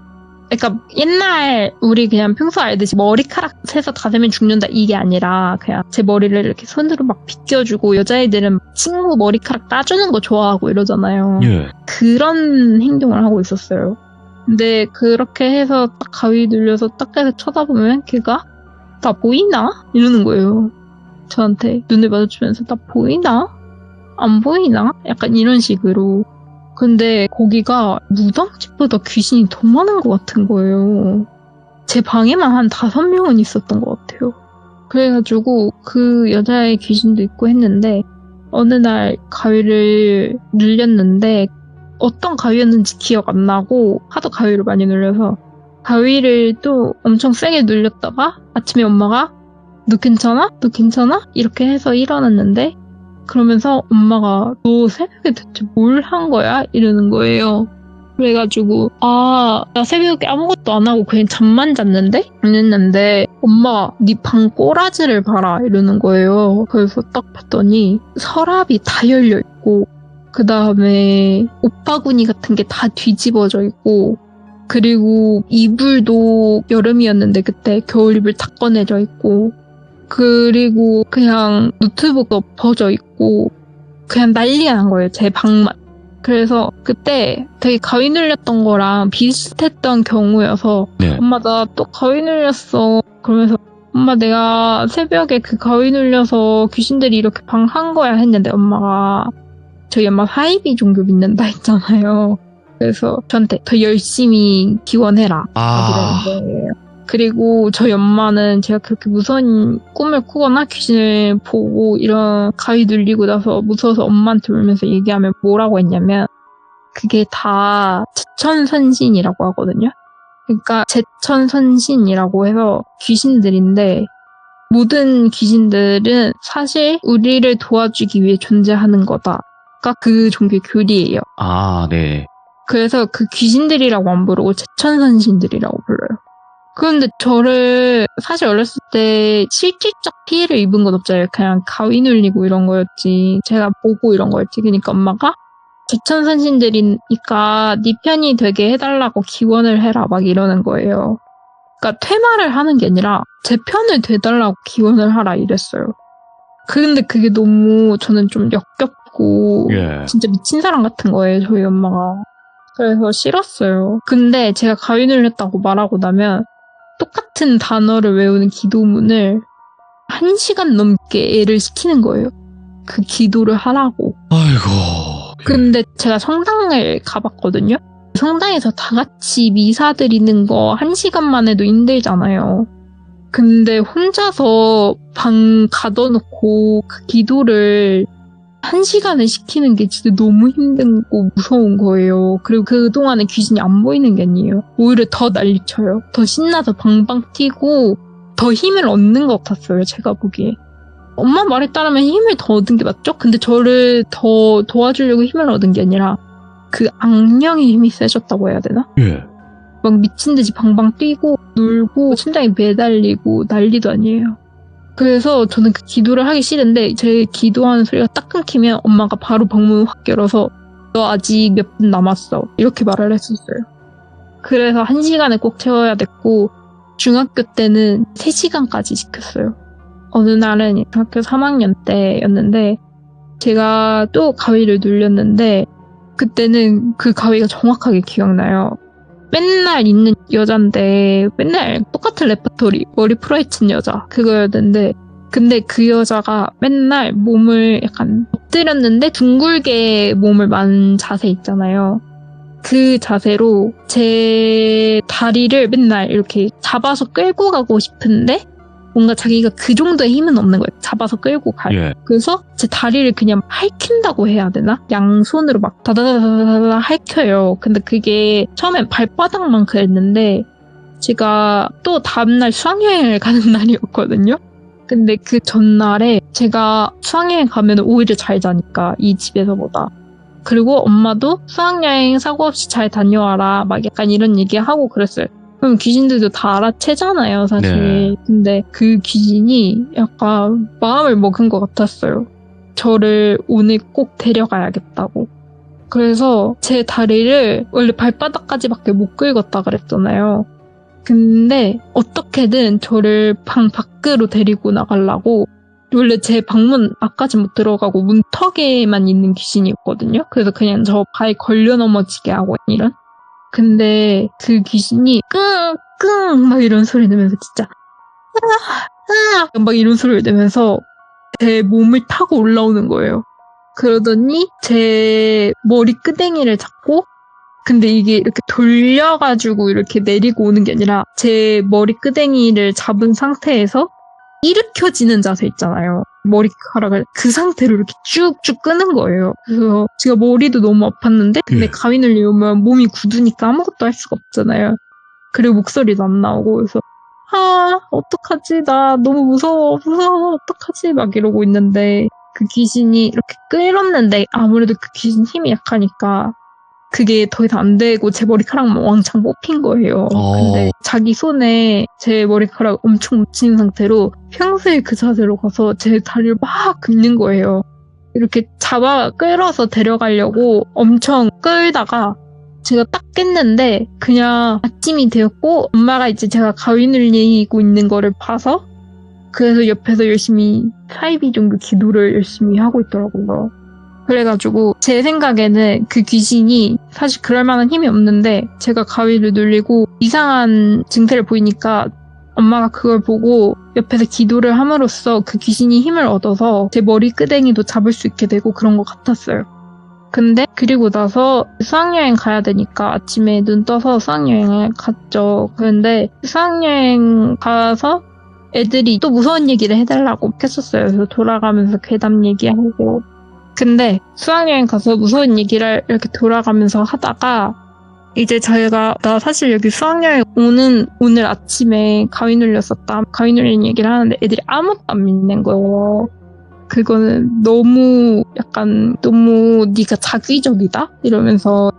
Speaker 2: 그러니까 옛날 우리 그냥 평소 알듯이 머리카락 새서 다 되면 죽는다 이게 아니라 그냥 제 머리를 이렇게 손으로 막 빗겨주고 여자애들은 친구 머리카락 따주는 거 좋아하고 이러잖아요.
Speaker 1: 예.
Speaker 2: 그런 행동을 하고 있었어요. 근데 그렇게 해서 딱 가위 눌려서 딱 해서 쳐다보면 걔가 나 보이나? 이러는 거예요. 저한테 눈을 마주치면서 나 보이나? 안 보이나? 약간 이런 식으로. 근데 거기가 무당집보다 귀신이 더 많은 것 같은 거예요. 제 방에만 한 5명은 있었던 것 같아요. 그래가지고 그 여자의 귀신도 있고 했는데 어느 날 가위를 눌렸는데 어떤 가위였는지 기억 안 나고 하도 가위를 많이 눌려서 가위를 또 엄청 세게 눌렸다가 아침에 엄마가 너 괜찮아? 너 괜찮아? 이렇게 해서 일어났는데 그러면서 엄마가 너 새벽에 대체 뭘 한 거야? 이러는 거예요. 그래가지고 나 새벽에 아무것도 안 하고 그냥 잠만 잤는데? 이랬는데 엄마가 네 방 꼬라지를 봐라 이러는 거예요. 그래서 딱 봤더니 서랍이 다 열려있고 그 다음에 옷바구니 같은 게 다 뒤집어져 있고 그리고 이불도 여름이었는데 그때 겨울 이불 다 꺼내져 있고 그리고 그냥 노트북도 엎어져 있고 그냥 난리가 난 거예요. 제 방만. 그래서 그때 되게 가위 눌렸던 거랑 비슷했던 경우여서
Speaker 1: 네.
Speaker 2: 엄마 나 또 가위 눌렸어. 그러면서 엄마 내가 새벽에 그 가위 눌려서 귀신들이 이렇게 방한 거야 했는데 엄마가 저희 엄마 사이비 종교 믿는다 했잖아요. 그래서 저한테 더 열심히 기원해라. 이러는 거예요. 그리고 저희 엄마는 제가 그렇게 무서운 꿈을 꾸거나 귀신을 보고 이런 가위 눌리고 나서 무서워서 엄마한테 울면서 얘기하면 뭐라고 했냐면 그게 다 제천선신이라고 하거든요. 그러니까 제천선신이라고 해서 귀신들인데 모든 귀신들은 사실 우리를 도와주기 위해 존재하는 거다가 그 종교의 교리예요.
Speaker 1: 네.
Speaker 2: 그래서 그 귀신들이라고 안 부르고 제천선신들이라고 불러요. 그런데 저를 사실 어렸을 때 실질적 피해를 입은 건 없잖아요. 그냥 가위 눌리고 이런 거였지. 제가 보고 이런 거였지. 그러니까 엄마가 제천선신들이니까 네 편이 되게 해달라고 기원을 해라 막 이러는 거예요. 그러니까 퇴마를 하는 게 아니라 제 편을 돼달라고 기원을 하라 이랬어요. 근데 그게 너무 저는 좀 역겹고 진짜 미친 사람 같은 거예요. 저희 엄마가. 그래서 싫었어요. 근데 제가 가위 눌렸다고 말하고 나면 똑같은 단어를 외우는 기도문을 1시간 넘게 애를 시키는 거예요. 그 기도를 하라고.
Speaker 1: 아이고.
Speaker 2: 근데 제가 성당을 가봤거든요. 성당에서 다 같이 미사 드리는 거 1시간만 해도 힘들잖아요. 근데 혼자서 방 가둬놓고 그 기도를 1시간을 시키는 게 진짜 너무 힘들고 무서운 거예요. 그리고 그동안에 귀신이 안 보이는 게 아니에요. 오히려 더 난리쳐요. 더 신나서 방방 뛰고 더 힘을 얻는 것 같았어요. 제가 보기에. 엄마 말에 따르면 힘을 더 얻은 게 맞죠? 근데 저를 더 도와주려고 힘을 얻은 게 아니라 그 악령의 힘이 세졌다고 해야 되나? 막 미친 듯이 방방 뛰고 놀고 심장이 매달리고 난리도 아니에요. 그래서 저는 그 기도를 하기 싫은데 제 기도하는 소리가 딱 끊기면 엄마가 바로 방문을 확 열어서 너 아직 몇 분 남았어 이렇게 말을 했었어요. 그래서 1시간을 꼭 채워야 됐고 중학교 때는 3시간까지 지켰어요. 어느 날은 중학교 3학년 때였는데 제가 또 가위를 눌렸는데 그때는 그 가위가 정확하게 기억나요. 맨날 있는 여잔데 맨날 똑같은 레퍼토리 머리 풀어헤친 여자 그거였는데 근데 그 여자가 맨날 몸을 약간 엎드렸는데 둥글게 몸을 만 자세 있잖아요. 그 자세로 제 다리를 맨날 이렇게 잡아서 끌고 가고 싶은데 뭔가 자기가 그 정도의 힘은 없는 거예요. 잡아서 끌고 가요. 그래서 제 다리를 그냥 핥힌다고 해야 되나? 양손으로 막 다다다다다 핥혀요. 근데 그게 처음엔 발바닥만 그랬는데 제가 또 다음날 수학여행을 가는 날이었거든요. 근데 그 전날에 제가 수학여행 가면 오히려 잘 자니까 이 집에서보다. 그리고 엄마도 수학여행 사고 없이 잘 다녀와라 막 약간 이런 얘기하고 그랬어요. 그럼 귀신들도 다 알아채잖아요, 사실. 근데 그 귀신이 약간 마음을 먹은 것 같았어요. 저를 오늘 꼭 데려가야겠다고. 그래서 제 다리를 원래 발바닥까지밖에 못 긁었다 그랬잖아요. 근데 어떻게든 저를 방 밖으로 데리고 나가려고 원래 제 방문 앞까지 못 들어가고 문턱에만 있는 귀신이었거든요. 그래서 그냥 저 발에 걸려 넘어지게 하고 이런. 근데 그 귀신이 끙끙 막 이런 소리 내면서 진짜 막 이런 소리를 내면서 제 몸을 타고 올라오는 거예요. 그러더니 제 머리 끄댕이를 잡고 근데 이게 이렇게 돌려가지고 이렇게 내리고 오는 게 아니라 제 머리 끄댕이를 잡은 상태에서 일으켜지는 자세 있잖아요. 머리카락을 그 상태로 이렇게 쭉쭉 끄는 거예요. 그래서 제가 머리도 너무 아팠는데 근데 가위 눌리면 몸이 굳으니까 아무것도 할 수가 없잖아요. 그리고 목소리도 안 나오고 그래서 어떡하지? 나 너무 무서워 어떡하지? 막 이러고 있는데 그 귀신이 이렇게 끌었는데 아무래도 그 귀신 힘이 약하니까 그게 더 이상 안 되고 제 머리카락만 왕창 뽑힌 거예요. 근데 자기 손에 제 머리카락 엄청 묻힌 상태로 평소에 그 자세로 가서 제 다리를 막 긁는 거예요. 이렇게 잡아 끌어서 데려가려고 엄청 끌다가 제가 딱 깼는데 그냥 아침이 되었고 엄마가 이제 제가 가위 눌리고 있는 거를 봐서 그래서 옆에서 열심히 사이비 종교 기도를 열심히 하고 있더라고요. 그래가지고 제 생각에는 그 귀신이 사실 그럴 만한 힘이 없는데 제가 가위를 눌리고 이상한 증세를 보이니까 엄마가 그걸 보고 옆에서 기도를 함으로써 그 귀신이 힘을 얻어서 제 머리 끄댕이도 잡을 수 있게 되고 그런 것 같았어요. 근데 그리고 나서 수학여행 가야 되니까 아침에 눈 떠서 수학여행을 갔죠. 그런데 수학여행 가서 애들이 또 무서운 얘기를 해달라고 했었어요. 그래서 돌아가면서 괴담 얘기하고 근데 수학여행 가서 무서운 얘기를 이렇게 돌아가면서 하다가 이제 저희가 나 사실 여기 수학여행 오늘 아침에 가위 눌렸었다. 가위 눌린 얘기를 하는데 애들이 아무것도 안 믿는 거예요. 그거는 너무 네가 자기적이다? 이러면서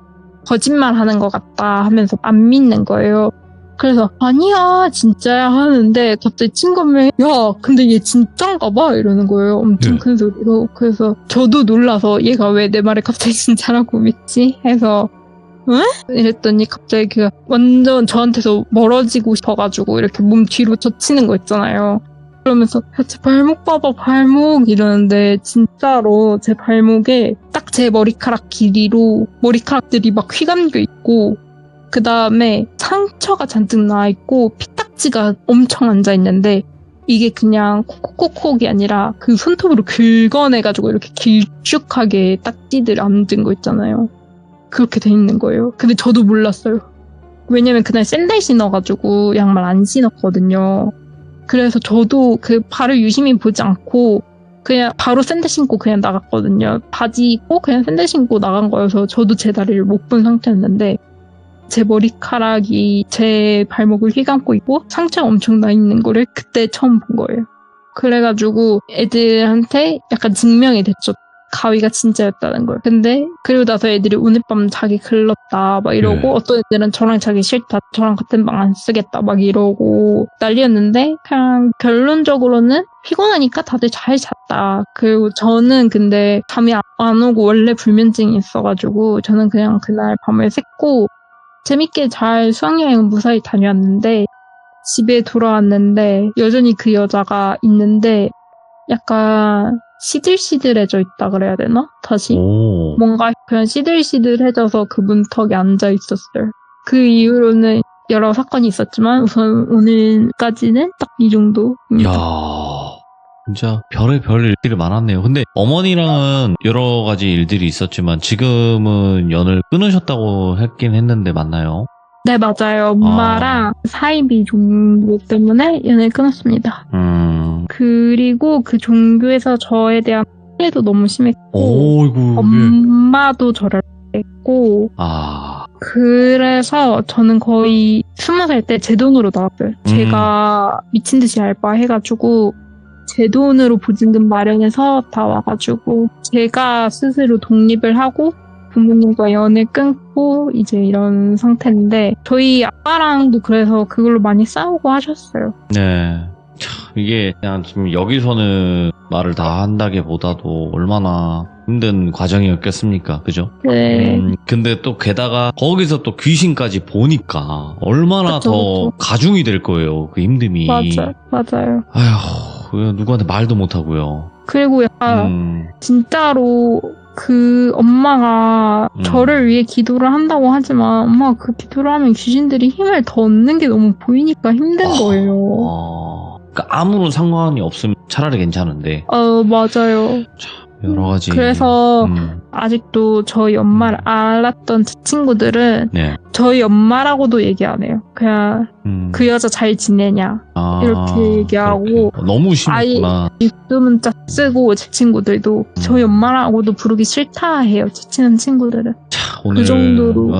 Speaker 2: 거짓말하는 것 같다 하면서 안 믿는 거예요. 그래서 아니야 진짜야 하는데 갑자기 친구면 야 근데 얘 진짠가 봐 이러는 거예요. 엄청 큰 소리로. 그래서 저도 놀라서 얘가 왜 내 말을 갑자기 진짜라고 믿지? 해서 응? 이랬더니 갑자기 걔가 완전 저한테서 멀어지고 싶어가지고 이렇게 몸 뒤로 젖히는 거 있잖아요. 그러면서 야, 제 발목 봐봐 발목 이러는데 진짜로 제 발목에 딱 제 머리카락 길이로 머리카락들이 막 휘감겨 있고 그 다음에 상처가 잔뜩 나있고 피딱지가 엄청 앉아있는데 이게 그냥 콕콕콕콕이 아니라 그 손톱으로 긁어내가지고 이렇게 길쭉하게 딱지들 앉은 거 있잖아요. 그렇게 돼 있는 거예요. 근데 저도 몰랐어요. 왜냐면 그날 샌들 신어가지고 양말 안 신었거든요. 그래서 저도 그 발을 유심히 보지 않고 그냥 바로 샌들 신고 그냥 나갔거든요. 바지 입고 그냥 샌들 신고 나간 거여서 저도 제 다리를 못 본 상태였는데 제 머리카락이 제 발목을 휘감고 있고 상처가 엄청 나 있는 거를 그때 처음 본 거예요. 그래가지고 애들한테 약간 증명이 됐죠. 가위가 진짜였다는 걸. 근데 그리고 나서 애들이 오늘 밤 자기 글렀다 막 이러고 어떤 애들은 저랑 자기 싫다. 저랑 같은 방 안 쓰겠다 막 이러고 난리였는데 그냥 결론적으로는 피곤하니까 다들 잘 잤다. 그리고 저는 근데 잠이 안 오고 원래 불면증이 있어가지고 저는 그냥 그날 밤을 샜고 재밌게 잘 수학여행은 무사히 다녀왔는데 집에 돌아왔는데 여전히 그 여자가 있는데 약간 시들시들해져 있다 그래야 되나? 다시 뭔가 그냥 시들시들해져서 그 문턱에 앉아 있었어요. 그 이후로는 여러 사건이 있었지만 우선 오늘까지는 딱 이 정도입니다.
Speaker 1: 이야, 진짜 별의별 일들이 많았네요. 근데 어머니랑은 여러 가지 일들이 있었지만 지금은 연을 끊으셨다고 했긴 했는데 맞나요?
Speaker 2: 네, 맞아요. 엄마랑 사이비 종교 때문에 연을 끊었습니다. 그리고 그 종교에서 저에 대한 피해도 너무 심했고 엄마도 저를 했고 그래서 저는 거의 20살 때 제 돈으로 나왔어요. 제가 미친 듯이 알바해가지고 제 돈으로 보증금 마련해서 다 와가지고 제가 스스로 독립을 하고 부모님과 연을 끊고 이제 이런 상태인데 저희 아빠랑도 그래서 그걸로 많이 싸우고 하셨어요.
Speaker 1: 네. 참, 이게 그냥 지금 여기서는 말을 다 한다기보다도 얼마나 힘든 과정이었겠습니까? 그죠?
Speaker 2: 네.
Speaker 1: 근데 또 게다가 거기서 또 귀신까지 보니까 얼마나
Speaker 2: 그쵸,
Speaker 1: 더 가중이 될 거예요. 그 힘듦이.
Speaker 2: 맞아요.
Speaker 1: 아휴, 누구한테 말도 못하고요.
Speaker 2: 그리고 약간 진짜로 그 엄마가
Speaker 1: 음.
Speaker 2: 저를 위해 기도를 한다고 하지만 엄마가 그 기도를 하면 귀신들이 힘을 더 얻는 게 너무 보이니까 힘든 거예요.
Speaker 1: 그러니까 아무런 상관이 없으면 차라리 괜찮은데
Speaker 2: 맞아요.
Speaker 1: 여러 가지.
Speaker 2: 그래서 아직도 저희 엄마를 알았던 제 친구들은
Speaker 1: 네.
Speaker 2: 저희 엄마라고도 얘기 안 해요. 그냥 그 여자 잘 지내냐 이렇게 얘기하고
Speaker 1: 그렇게. 너무 심했구나.
Speaker 2: 입도 문자 쓰고 제 친구들도 저희 엄마라고도 부르기 싫다 해요. 제 친한 친구들은.
Speaker 1: 오늘
Speaker 2: 그 정도로.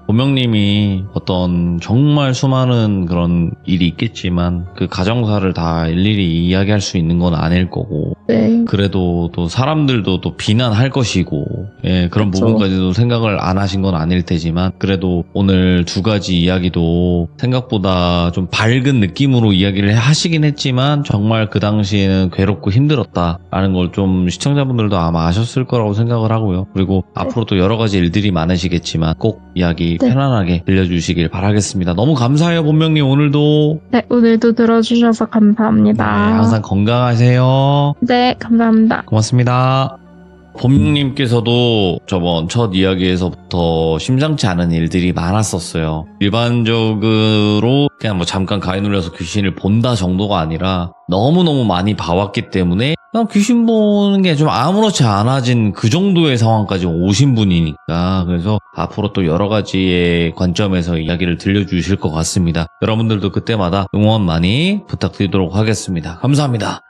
Speaker 1: 보명님이 어떤 정말 수많은 그런 일이 있겠지만 그 가정사를 다 일일이 이야기할 수 있는 건 아닐 거고
Speaker 2: 네.
Speaker 1: 그래도 또 사람들도 또 비난할 것이고 그런
Speaker 2: 그쵸.
Speaker 1: 부분까지도 생각을 안 하신 건 아닐 테지만 그래도 오늘 두 가지 이야기도 생각보다 좀 밝은 느낌으로 이야기를 하시긴 했지만 정말 그 당시에는 괴롭고 힘들었다라는 걸 좀 시청자분들도 아마 아셨을 거라고 생각을 하고요. 그리고 앞으로 또 여러 가지 일들이 많으시겠지만 꼭 이야기 편안하게 들려주시길 바라겠습니다. 너무 감사해요, 본명님. 오늘도.
Speaker 2: 네, 오늘도 들어주셔서 감사합니다.
Speaker 1: 네, 항상 건강하세요.
Speaker 2: 네, 감사합니다.
Speaker 1: 고맙습니다. 봄님께서도 저번 첫 이야기에서부터 심상치 않은 일들이 많았었어요. 일반적으로 그냥 뭐 잠깐 가위 눌려서 귀신을 본다 정도가 아니라 너무너무 많이 봐왔기 때문에 그냥 귀신 보는 게 좀 아무렇지 않아진 그 정도의 상황까지 오신 분이니까 그래서 앞으로 또 여러 가지의 관점에서 이야기를 들려주실 것 같습니다. 여러분들도 그때마다 응원 많이 부탁드리도록 하겠습니다. 감사합니다.